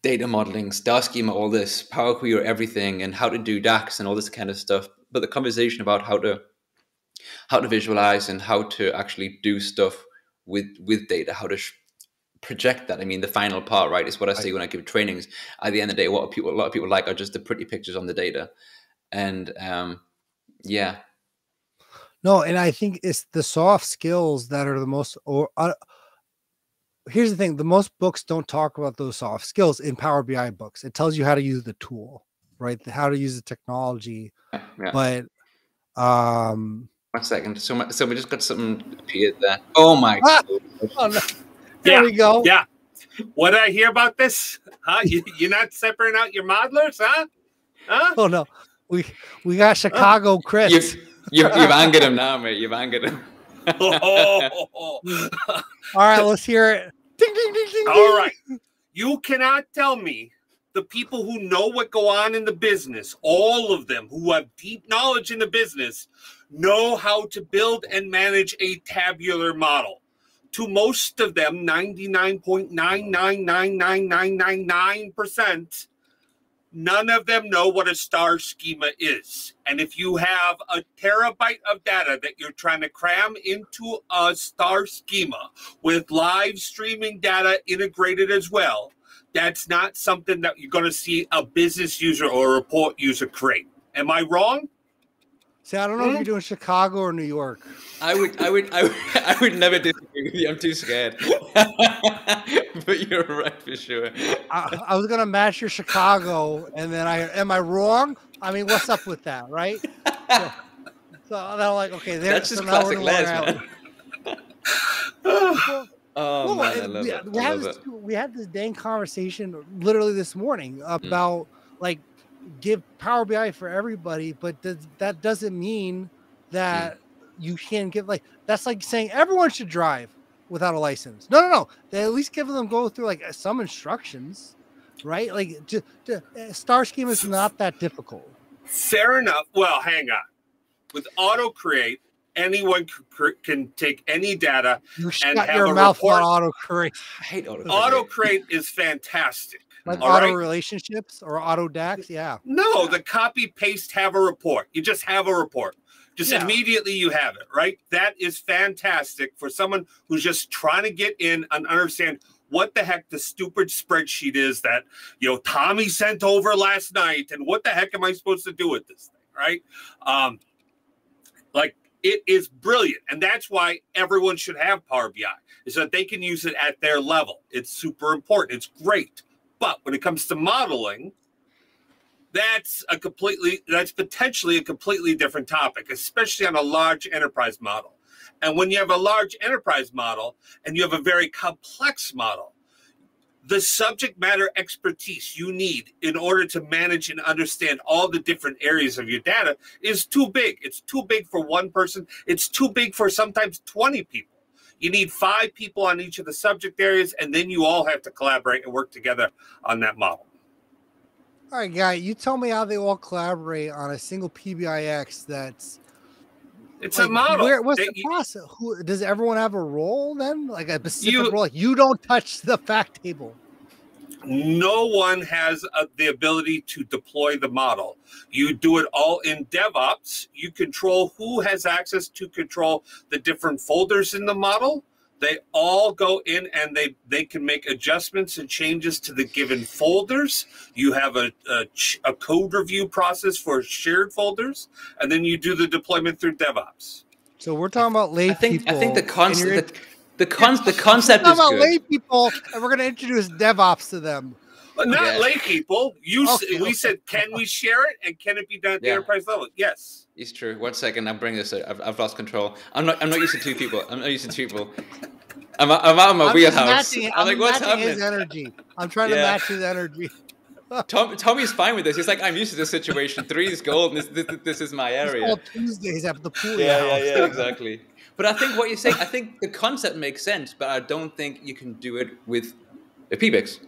data modeling, star schema, all this, Power Query, everything, and how to do DAX and all this kind of stuff. But the conversation about how to visualize and how to actually do stuff with data, how to project that. I mean, the final part, right, is what I say when I give trainings. At the end of the day, what a lot of people like are just the pretty pictures on the data, and yeah. No, and I think it's the soft skills that are the most. Here's the thing: the most books don't talk about those soft skills in Power BI books. It tells you how to use the tool, right? How to use the technology, Yeah. but 1 second. So we just got something appeared there. Oh my oh God. no. There we go. Yeah. What did I hear about this? Huh? You're not separating out your modelers, huh? Huh? Oh no, we got Chicago Chris. You've angered him now, mate. You've angered him. All right, let's hear it. Ding, ding, ding, ding, All right. You cannot tell me the people who know what go on in the business, all of them who have deep knowledge in the business, know how to build and manage a tabular model. To most of them, 99.9999999%, none of them know what a star schema is. And if you have a terabyte of data that you're trying to cram into a star schema with live streaming data integrated as well, that's not something that you're going to see a business user or a report user create. Am I wrong? See, I don't know if you're doing Chicago or New York. I would never disagree with you. I'm too scared. But you're right for sure. I was gonna match your Chicago, and then am I wrong? I mean, what's up with that, right? So they're like, okay, that's just classic Les, man. Oh man, I love it. We had this dang conversation literally this morning about like give Power BI for everybody, but that doesn't mean that you can give that's like saying everyone should drive without a license. No. They at least go through like some instructions, right? Like star schema is not that difficult. Fair enough. Well, hang on. With auto create, anyone can take any data and have your a mouth report. On auto create. I hate auto create. Auto create is fantastic. Like auto relationships or auto DAX, yeah. No, the copy paste have a report. You just have a report. Just immediately you have it, right? That is fantastic for someone who's just trying to get in and understand what the heck the stupid spreadsheet is that Tommy sent over last night, and what the heck am I supposed to do with this thing, right? Like it is brilliant, and that's why everyone should have Power BI, is that they can use it at their level. It's super important. It's great. But when it comes to modeling, that's potentially a completely different topic, especially on a large enterprise model. And when you have a large enterprise model and you have a very complex model, the subject matter expertise you need in order to manage and understand all the different areas of your data is too big. It's too big for one person. It's too big for sometimes 20 people. You need 5 people on each of the subject areas, and then you all have to collaborate and work together on that model. All right, Guy, you tell me how they all collaborate on a single PBIX that's... It's a model. What's the process? Does everyone have a role then? Like a specific role? Like you don't touch the fact table. No one has the ability to deploy the model. You do it all in DevOps. You control who has access to control the different folders in the model. They all go in and they can make adjustments and changes to the given folders. You have a code review process for shared folders, and then you do the deployment through DevOps. So we're talking about people. I think the concept we're is talking about good. lay people, and we're going to introduce DevOps to them. But not lay people. We said, can we share it, and can it be done at the enterprise level? Yes. It's true. 1 second, I'm bringing this. I've lost control. I'm not used to 2 people. I'm not used to 2 people. I'm out of my wheelhouse. I'm like, what's happening? His energy. I'm trying to match his energy. Tommy's fine with this. He's like, I'm used to this situation. 3 is gold. This is my area. It's all Tuesdays at the pool. Yeah, exactly. But I think what you're saying, I think the concept makes sense, but I don't think you can do it with a PBX.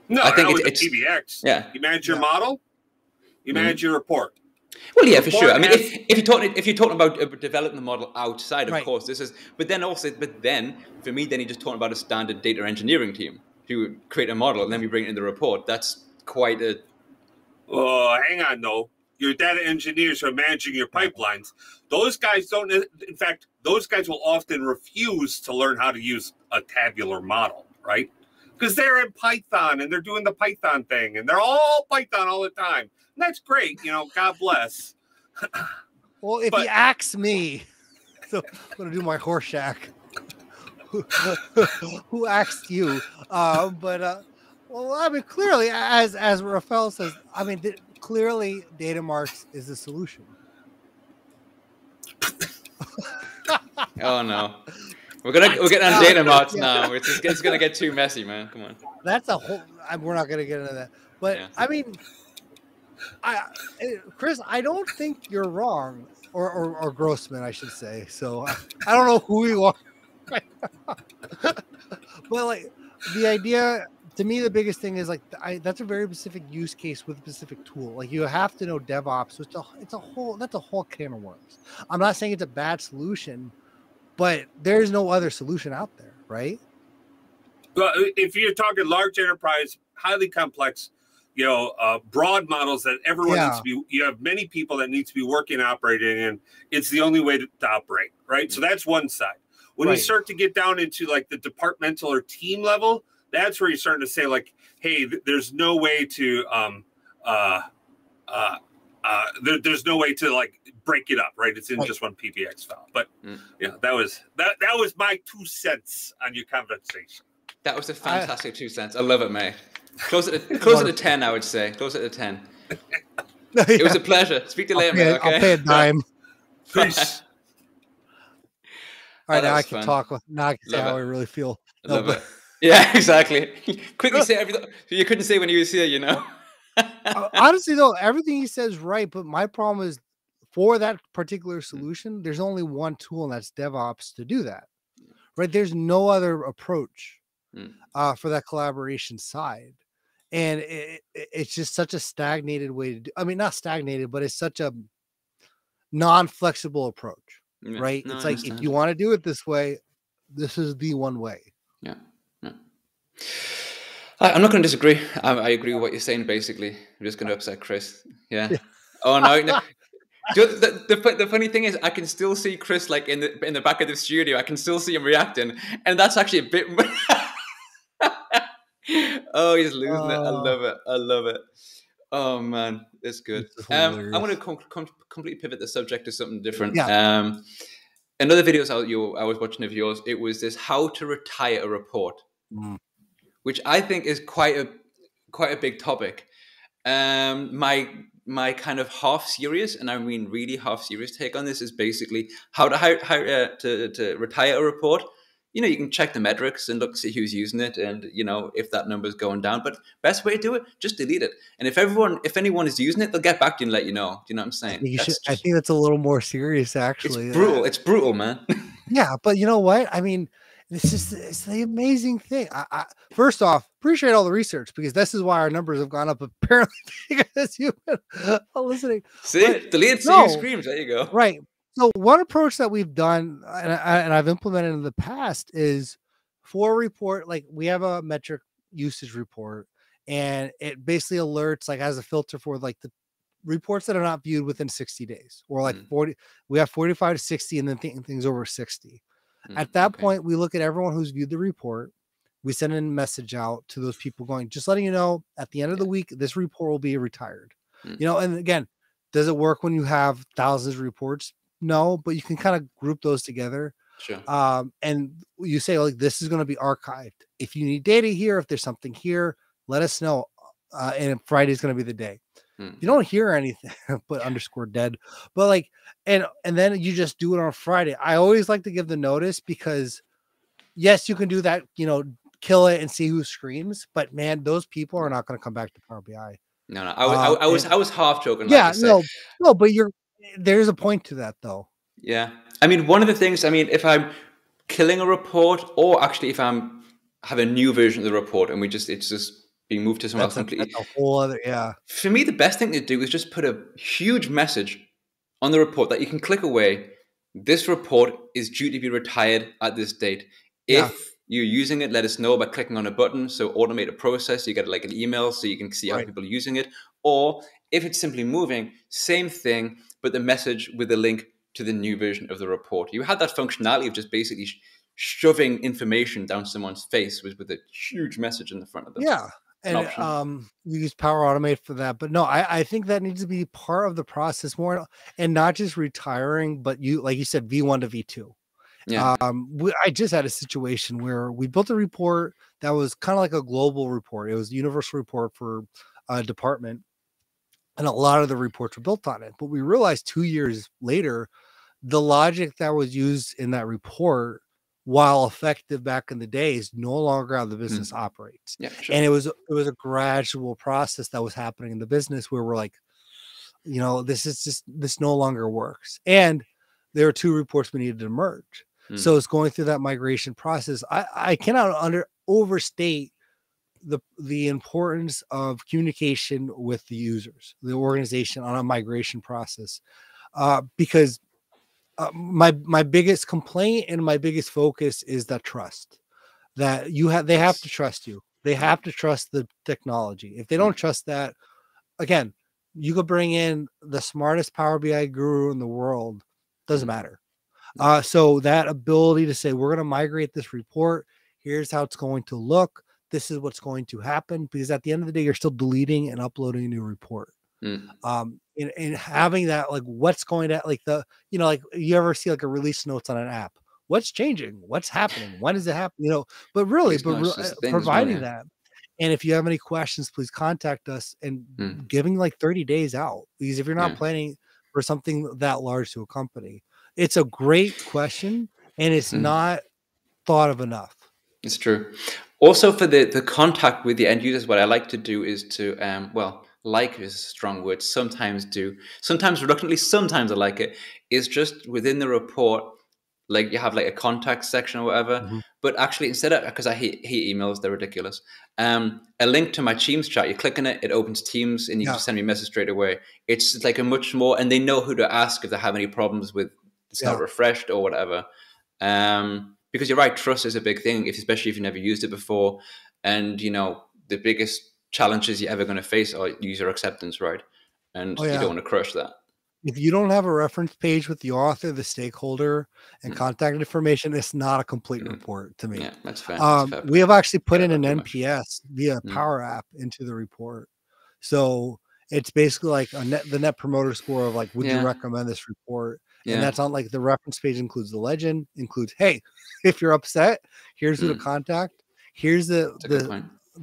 No, I think not with it's a PBX. yeah. You manage your model, you manage your report. Well, yeah, for sure. I mean, has- if you're talking about developing the model outside, of course, this is. But then for me, then you're just talking about a standard data engineering team who create a model and then we bring it in the report. That's quite a. Oh, hang on, though. Your data engineers who are managing your pipelines. Those guys don't. In fact, those guys will often refuse to learn how to use a tabular model, right? Because they're in Python and they're doing the Python thing and they're all Python all the time. And that's great, you know. God bless. Well, if you ask me, so I'm gonna do my Horseshack. Who asked you? Well, I mean, clearly, as Rafael says, I mean, clearly, data marts is the solution. Oh no, we're getting on data marts now. It's gonna get too messy, man. Come on. That's a whole. We're not gonna get into that, but I mean, Chris, I don't think you're wrong, or Grossman, I should say. So I don't know who you are, but like the idea. To me, the biggest thing is like that's a very specific use case with a specific tool. Like you have to know DevOps. So that's a whole can of worms. I'm not saying it's a bad solution, but there's no other solution out there, right? Well, if you're talking large enterprise, highly complex, broad models that everyone needs to be, you have many people that need to be working, operating, and it's the only way to operate, right? So that's one side. When you start to get down into like the departmental or team level, that's where you're starting to say like, hey, there's no way to there's no way to like break it up, right? It's in just one PBX file. But that was my 2 cents on your conversation. That was a fantastic 2 cents. I love it, mate. Close it to 10, I would say. Close it to 10. It was a pleasure. Speak to you later, mate. Okay? I'll pay a dime. Peace. All right, now I can talk. Now I can say how I really feel. Love it. Yeah, exactly. Quickly say everything you couldn't say when you was here, you know. Honestly, though, everything he says is right, but my problem is for that particular solution, there's only one tool, and that's DevOps to do that. Right? There's no other approach for that collaboration side, and it's just such a stagnated way to do. I mean, not stagnated, but it's such a non-flexible approach. Right? No, it's like if you want to do it this way, this is the one way. Yeah. I'm not going to disagree. I agree with what you're saying. Basically, I'm just going to upset Chris. Yeah. Oh no. The funny thing is, I can still see Chris like in the back of the studio. I can still see him reacting, and that's actually a bit. Oh, he's losing it. I love it. Oh man, it's good. I'm going to completely pivot the subject to something different. Yeah. Another video I was watching of yours. It was this how to retire a report. Which I think is quite a big topic. My kind of half serious, and I mean really half serious take on this is basically how to retire a report. You know, you can check the metrics and see who's using it, and you know if that number is going down. But best way to do it, just delete it. And if anyone is using it, they'll get back to you and let you know. Do you know what I'm saying? I think that's a little more serious, actually. It's brutal. It's brutal, man. Yeah, but you know what? I mean. It's the amazing thing. I first off, appreciate all the research because this is why our numbers have gone up apparently because you've been listening. See, delete you screams. There you go. Right. So one approach that we've done and I've implemented in the past is for a report, like we have a metric usage report and it basically alerts like as a filter for like the reports that are not viewed within 60 days or like 40. We have 45 to 60 and then things over 60. At that point, we look at everyone who's viewed the report. We send a message out to those people going, just letting you know, at the end of the week, this report will be retired. You know, and again, does it work when you have thousands of reports? No, but you can kind of group those together. Sure. And you say, like, this is going to be archived. If you need data here, if there's something here, let us know. And Friday is going to be the day. You don't hear anything, but _dead. But like, and then you just do it on Friday. I always like to give the notice because yes, you can do that, you know, kill it and see who screams, but man, those people are not going to come back to Power BI. No, I was half joking. Yeah, no, but there's a point to that though. Yeah. I mean, one of the things, I mean, if I'm killing a report, or actually if I'm have a new version of the report and it's just being moved to somewhere else That's completely, a whole other, yeah. for me, the best thing to do is just put a huge message on the report that you can click away. This report is due to be retired at this date. Yeah, If you're using it, let us know by clicking on a button. So automate a process. You get like an email so you can see how right. people are using it. Or if it's simply moving, same thing, but the message with the link to the new version of the report. You had that functionality of just basically shoving information down someone's face with a huge message in the front of them. Yeah. An And option. you use Power Automate for that. But no, I think that needs to be part of the process more, and not just retiring, but you, like you said, V1 to V2. Yeah. I just had a situation where we built a report that was kind of like a global report. It was a universal report for a department, and a lot of the reports were built on it. But we realized 2 years later, the logic that was used in that report, while effective back in the day, is no longer how the business operates. Yeah, sure. And it was a gradual process that was happening in the business where we're like, this no longer works. And there are two reports we needed to merge. So it's going through that migration process. I cannot overstate the importance of communication with the users, the organization, on a migration process, because my biggest complaint and my biggest focus is that trust, that they have to trust you. They have to trust the technology. If they don't trust that, again, you could bring in the smartest Power BI guru in the world, doesn't matter. So that ability to say, we're going to migrate this report, here's how it's going to look, this is what's going to happen, because at the end of the day, you're still deleting and uploading a new report. And having that, like, what's going to, like, like, you ever see like a release notes on an app, what's changing, what's happening, when does it happen, but really, Release notes is the thing as well, providing yeah. that. And if you have any questions, please contact us, and giving like 30 days out, because if you're not planning for something that large to a company, it's a great question, and it's not thought of enough. It's true. Also, for the contact with the end users, what I like to do is to, like is a strong word, sometimes reluctantly, sometimes I like it, is just within the report, like you have like a contact section or whatever, but actually instead of, because I hate emails, they're ridiculous, a link to my Teams chat, you click on it, it opens Teams, and you can just send me a message straight away. It's like a much more, and they know who to ask if they have any problems with it's not refreshed or whatever. Because you're right, trust is a big thing, especially if you've never used it before. And, the biggest challenges you're ever going to face are user acceptance, right? And you don't want to crush that. If you don't have a reference page with the author, the stakeholder, and contact information, it's not a complete report to me. Yeah, that's fair. We have actually put in an NPS via Power App into the report. So it's basically like the net promoter score of like, would you recommend this report? And that's on, like, the reference page includes the legend, includes, hey, if you're upset, here's who to contact. Here's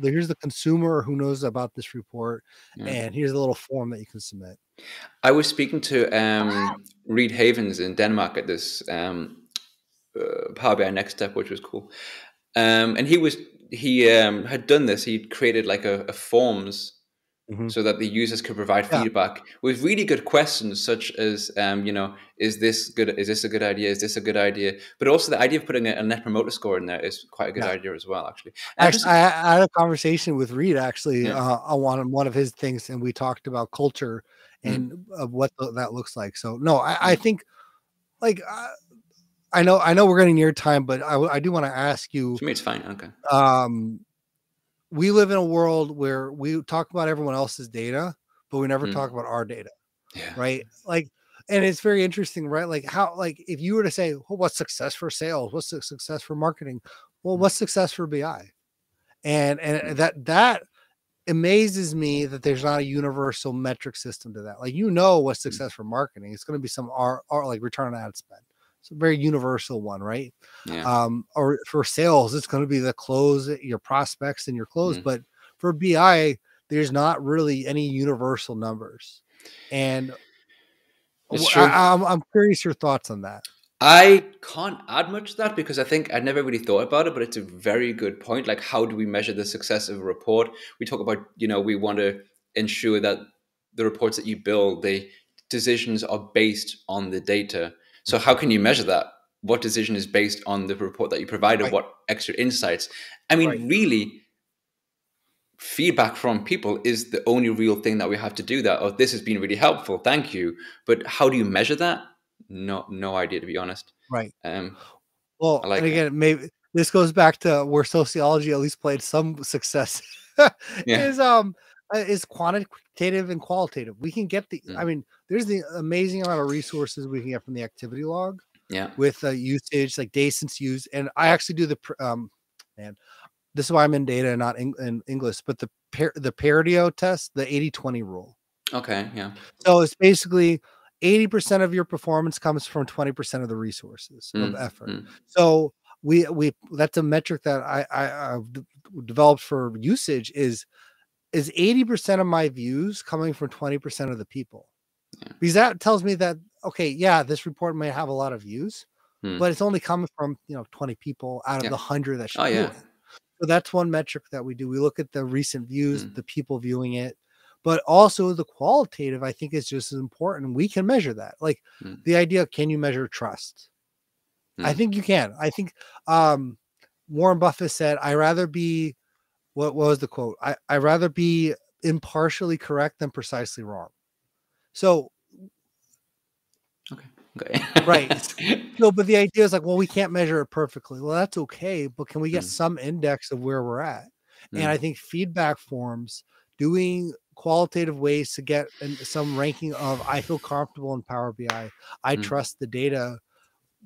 here's the consumer who knows about this report, and here's a little form that you can submit. I was speaking to Reed Havens in Denmark at this Power BI Next Step, which was cool. And he had done this. He'd created like a forms so that the users could provide feedback with really good questions, such as, is this good? Is this a good idea? Is this a good idea? But also the idea of putting a net promoter score in there is quite a good idea as well, actually. Actually, I had a conversation with Reed actually on one of his things, and we talked about culture and what that looks like. So no, I think, like, I know we're getting near time, but I do want to ask you. For me, it's fine. Okay. We live in a world where we talk about everyone else's data, but we never talk about our data, right? Like, and it's very interesting, right? Like, how, like, if you were to say, well, what's success for sales? What's success for marketing? Well, what's success for BI? And that amazes me that there's not a universal metric system to that. Like, what's success for marketing? It's going to be some R, like return on ad spend. It's a very universal one, right? Or for sales, it's going to be the close, your prospects and your close. But for BI, there's not really any universal numbers. And I'm curious your thoughts on that. I can't add much to that because I think I never really thought about it, but it's a very good point. Like, how do we measure the success of a report? We talk about, we want to ensure that the reports that you build, the decisions are based on the data. So how can you measure that? What decision is based on the report that you provided? Right. What extra insights? I mean, Right. really, feedback from people is the only real thing that we have to do that. Oh, this has been really helpful. Thank you. But how do you measure that? No idea, to be honest. Right. I Well, like and it. again, maybe this goes back to where sociology at least played some success Yeah. is quantitative and qualitative. We can get I mean, there's the amazing amount of resources we can get from the activity log Yeah. with usage, like days since used. And I actually do man, this is why I'm in data and not in English, but the Pareto test, the 80-20 rule. Okay. Yeah. So it's basically 80% of your performance comes from 20% of the resources of effort. So we that's a metric that I developed for usage is 80% of my views coming from 20% of the people. Yeah. Because that tells me that, okay, yeah, this report may have a lot of views, but it's only coming from 20 people out of the 100 that should view it. So that's one metric that we do. We look at the recent views, the people viewing it, but also the qualitative, I think, is just as important. We can measure that. Like the idea, can you measure trust? I think you can. I think Warren Buffett said, I rather be, what was the quote? I rather be impartially correct than precisely wrong. So, okay. Right. No, but the idea is like, well, we can't measure it perfectly. Well, that's okay, but can we get some index of where we're at? And I think feedback forms, doing qualitative ways to get some ranking of, I feel comfortable in Power BI, I trust the data.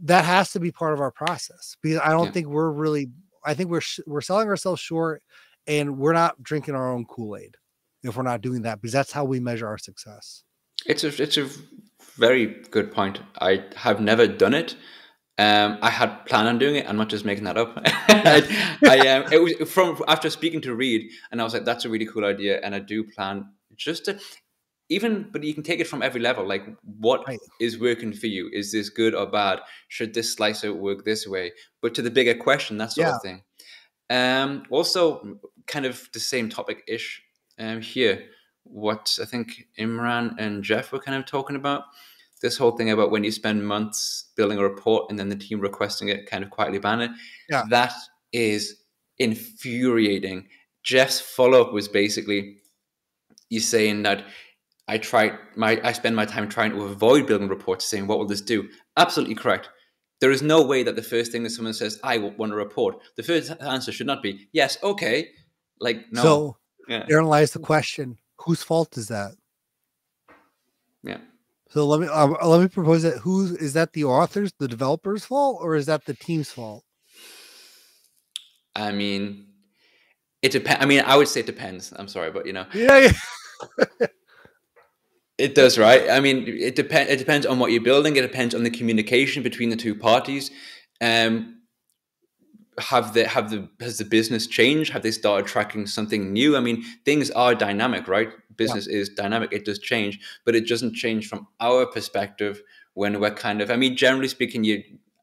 That has to be part of our process, because I don't think we're really, I think we're selling ourselves short, and we're not drinking our own Kool-Aid if we're not doing that, because that's how we measure our success. It's a very good point. I have never done it. I had planned on doing it. I'm not just making that up. It was from after speaking to Reed, and I was like, that's a really cool idea, and I do plan just to but you can take it from every level. Like, what is working for you? Is this good or bad? Should this slicer work this way? But to the bigger question, that sort of thing. Also, kind of the same topic-ish here. What I think Imran and Jeff were kind of talking about. This whole thing about when you spend months building a report and then the team requesting it, kind of quietly ban it. Yeah. That is infuriating. Jeff's follow-up was basically you saying that I spend my time trying to avoid building reports, saying, what will this do? Absolutely correct. There is no way that the first thing that someone says, I want a report, the first answer should not be, yes, okay. Like, no. So therein lies the question, whose fault is that? Yeah. So let me propose that. Is that the author's, the developer's fault, or is that the team's fault? I mean, it depends. I mean, I would say it depends. I'm sorry, but Yeah. It does, right? I mean, it depends on what you're building. It depends on the communication between the two parties. Has the business changed? Have they started tracking something new? I mean, things are dynamic, right? Business is dynamic. It does change, but it doesn't change from our perspective when we're kind of, I mean, generally speaking,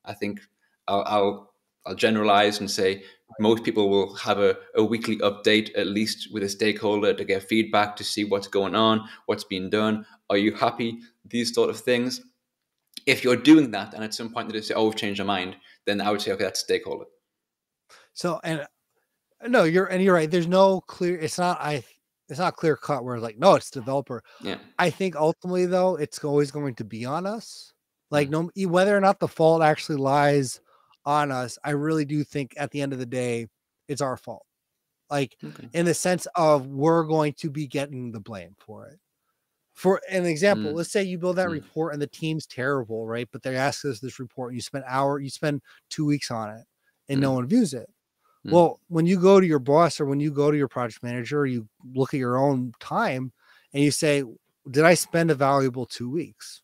I think I'll generalize and say most people will have a weekly update, at least with a stakeholder, to get feedback, to see what's going on, what's being done. Are you happy? These sort of things. If you're doing that and at some point they say, oh, we've changed our mind, then I would say, okay, that's stakeholder. So, and no, you're right. There's no clear, it's not clear cut where it's like, no, it's developer. Yeah. I think ultimately though, it's always going to be on us. Like whether or not the fault actually lies on us, I really do think at the end of the day, it's our fault. Like in the sense of we're going to be getting the blame for it. For an example, let's say you build that report and the team's terrible, right? But they ask us this report and you spend 2 weeks on it and no one views it. Well, when you go to your boss or when you go to your project manager, you look at your own time and you say, did I spend a valuable 2 weeks?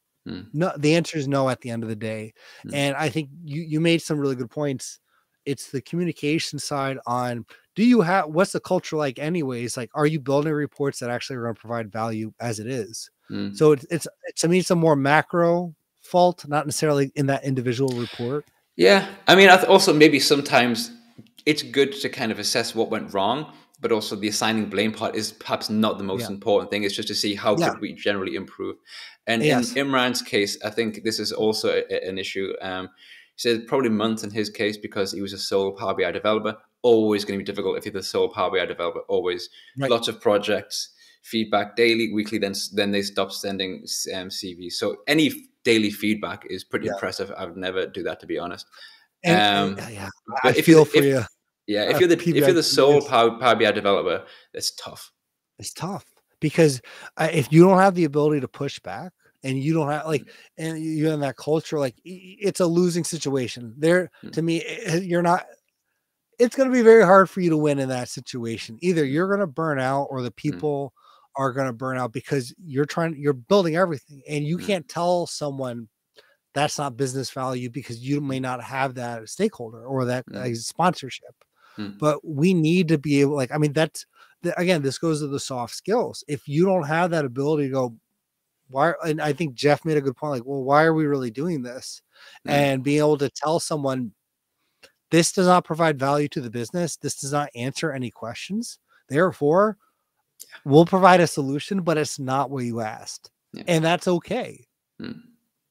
No, the answer is no at the end of the day. And I think you made some really good points. It's the communication side on, what's the culture like anyways? Like, are you building reports that actually are going to provide value as it is? So it's to me, it's a more macro fault, not necessarily in that individual report. Yeah. I mean, also maybe sometimes it's good to kind of assess what went wrong, but also the assigning blame part is perhaps not the most important thing. It's just to see how could we generally improve. And in Imran's case, I think this is also an issue. He said probably months in his case, because he was a sole Power BI developer. Always going to be difficult if you're the sole Power BI developer. Always lots of projects, feedback daily, weekly. Then they stop sending CVs. So any daily feedback is pretty impressive. I would never do that, to be honest. But I feel for you. Yeah, if you're the sole Power BI developer, it's tough. It's tough because if you don't have the ability to push back, and you don't have and you're in that culture, like it's a losing situation. There, to me, you're not. It's going to be very hard for you to win in that situation. Either you're going to burn out, or the people are going to burn out, because you're building everything, and you can't tell someone that's not business value because you may not have that stakeholder or that sponsorship. But we need to be able, like, I mean, again, this goes to the soft skills. If you don't have that ability to go, why? And I think Jeff made a good point. Like, well, why are we really doing this? And being able to tell someone, this does not provide value to the business. This does not answer any questions. Therefore, we'll provide a solution, but it's not what you asked. And that's okay.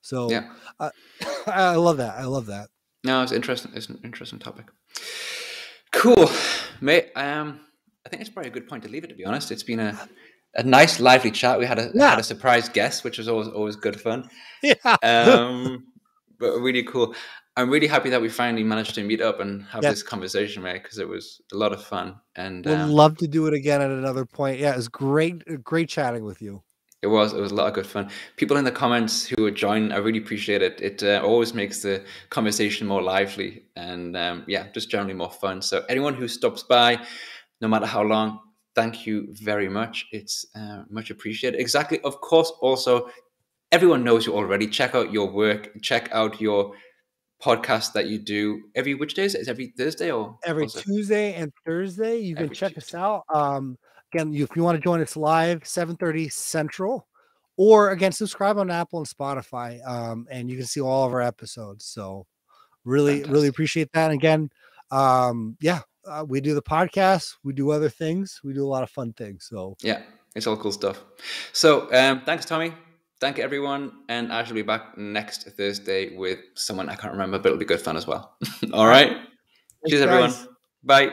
So I love that. I love that. No, it's interesting. It's an interesting topic. Cool, mate. I think it's probably a good point to leave it, to be honest. It's been a nice, lively chat. We had a surprise guest, which was always good fun. But really cool. I'm really happy that we finally managed to meet up and have this conversation, mate, because it was a lot of fun. And would love to do it again at another point. Yeah, it was great chatting with you. It was a lot of good fun. People in the comments who would join, I really appreciate it. It always makes the conversation more lively and just generally more fun. So anyone who stops by, no matter how long, thank you very much. It's much appreciated. Exactly. Of course, also, everyone knows you already. Check out your work. Check out your podcast that you do which days? Is every Thursday or every Tuesday and Thursday? You can check us out. Again, if you want to join us live, 7:30 Central, or again, subscribe on Apple and Spotify, and you can see all of our episodes. So really appreciate that. And again, we do the podcast, we do other things, we do a lot of fun things. So yeah, it's all cool stuff. So thanks, Tommy. Thank you, everyone. And I shall be back next Thursday with someone I can't remember, but it'll be good fun as well. All right. Cheers, everyone. Bye.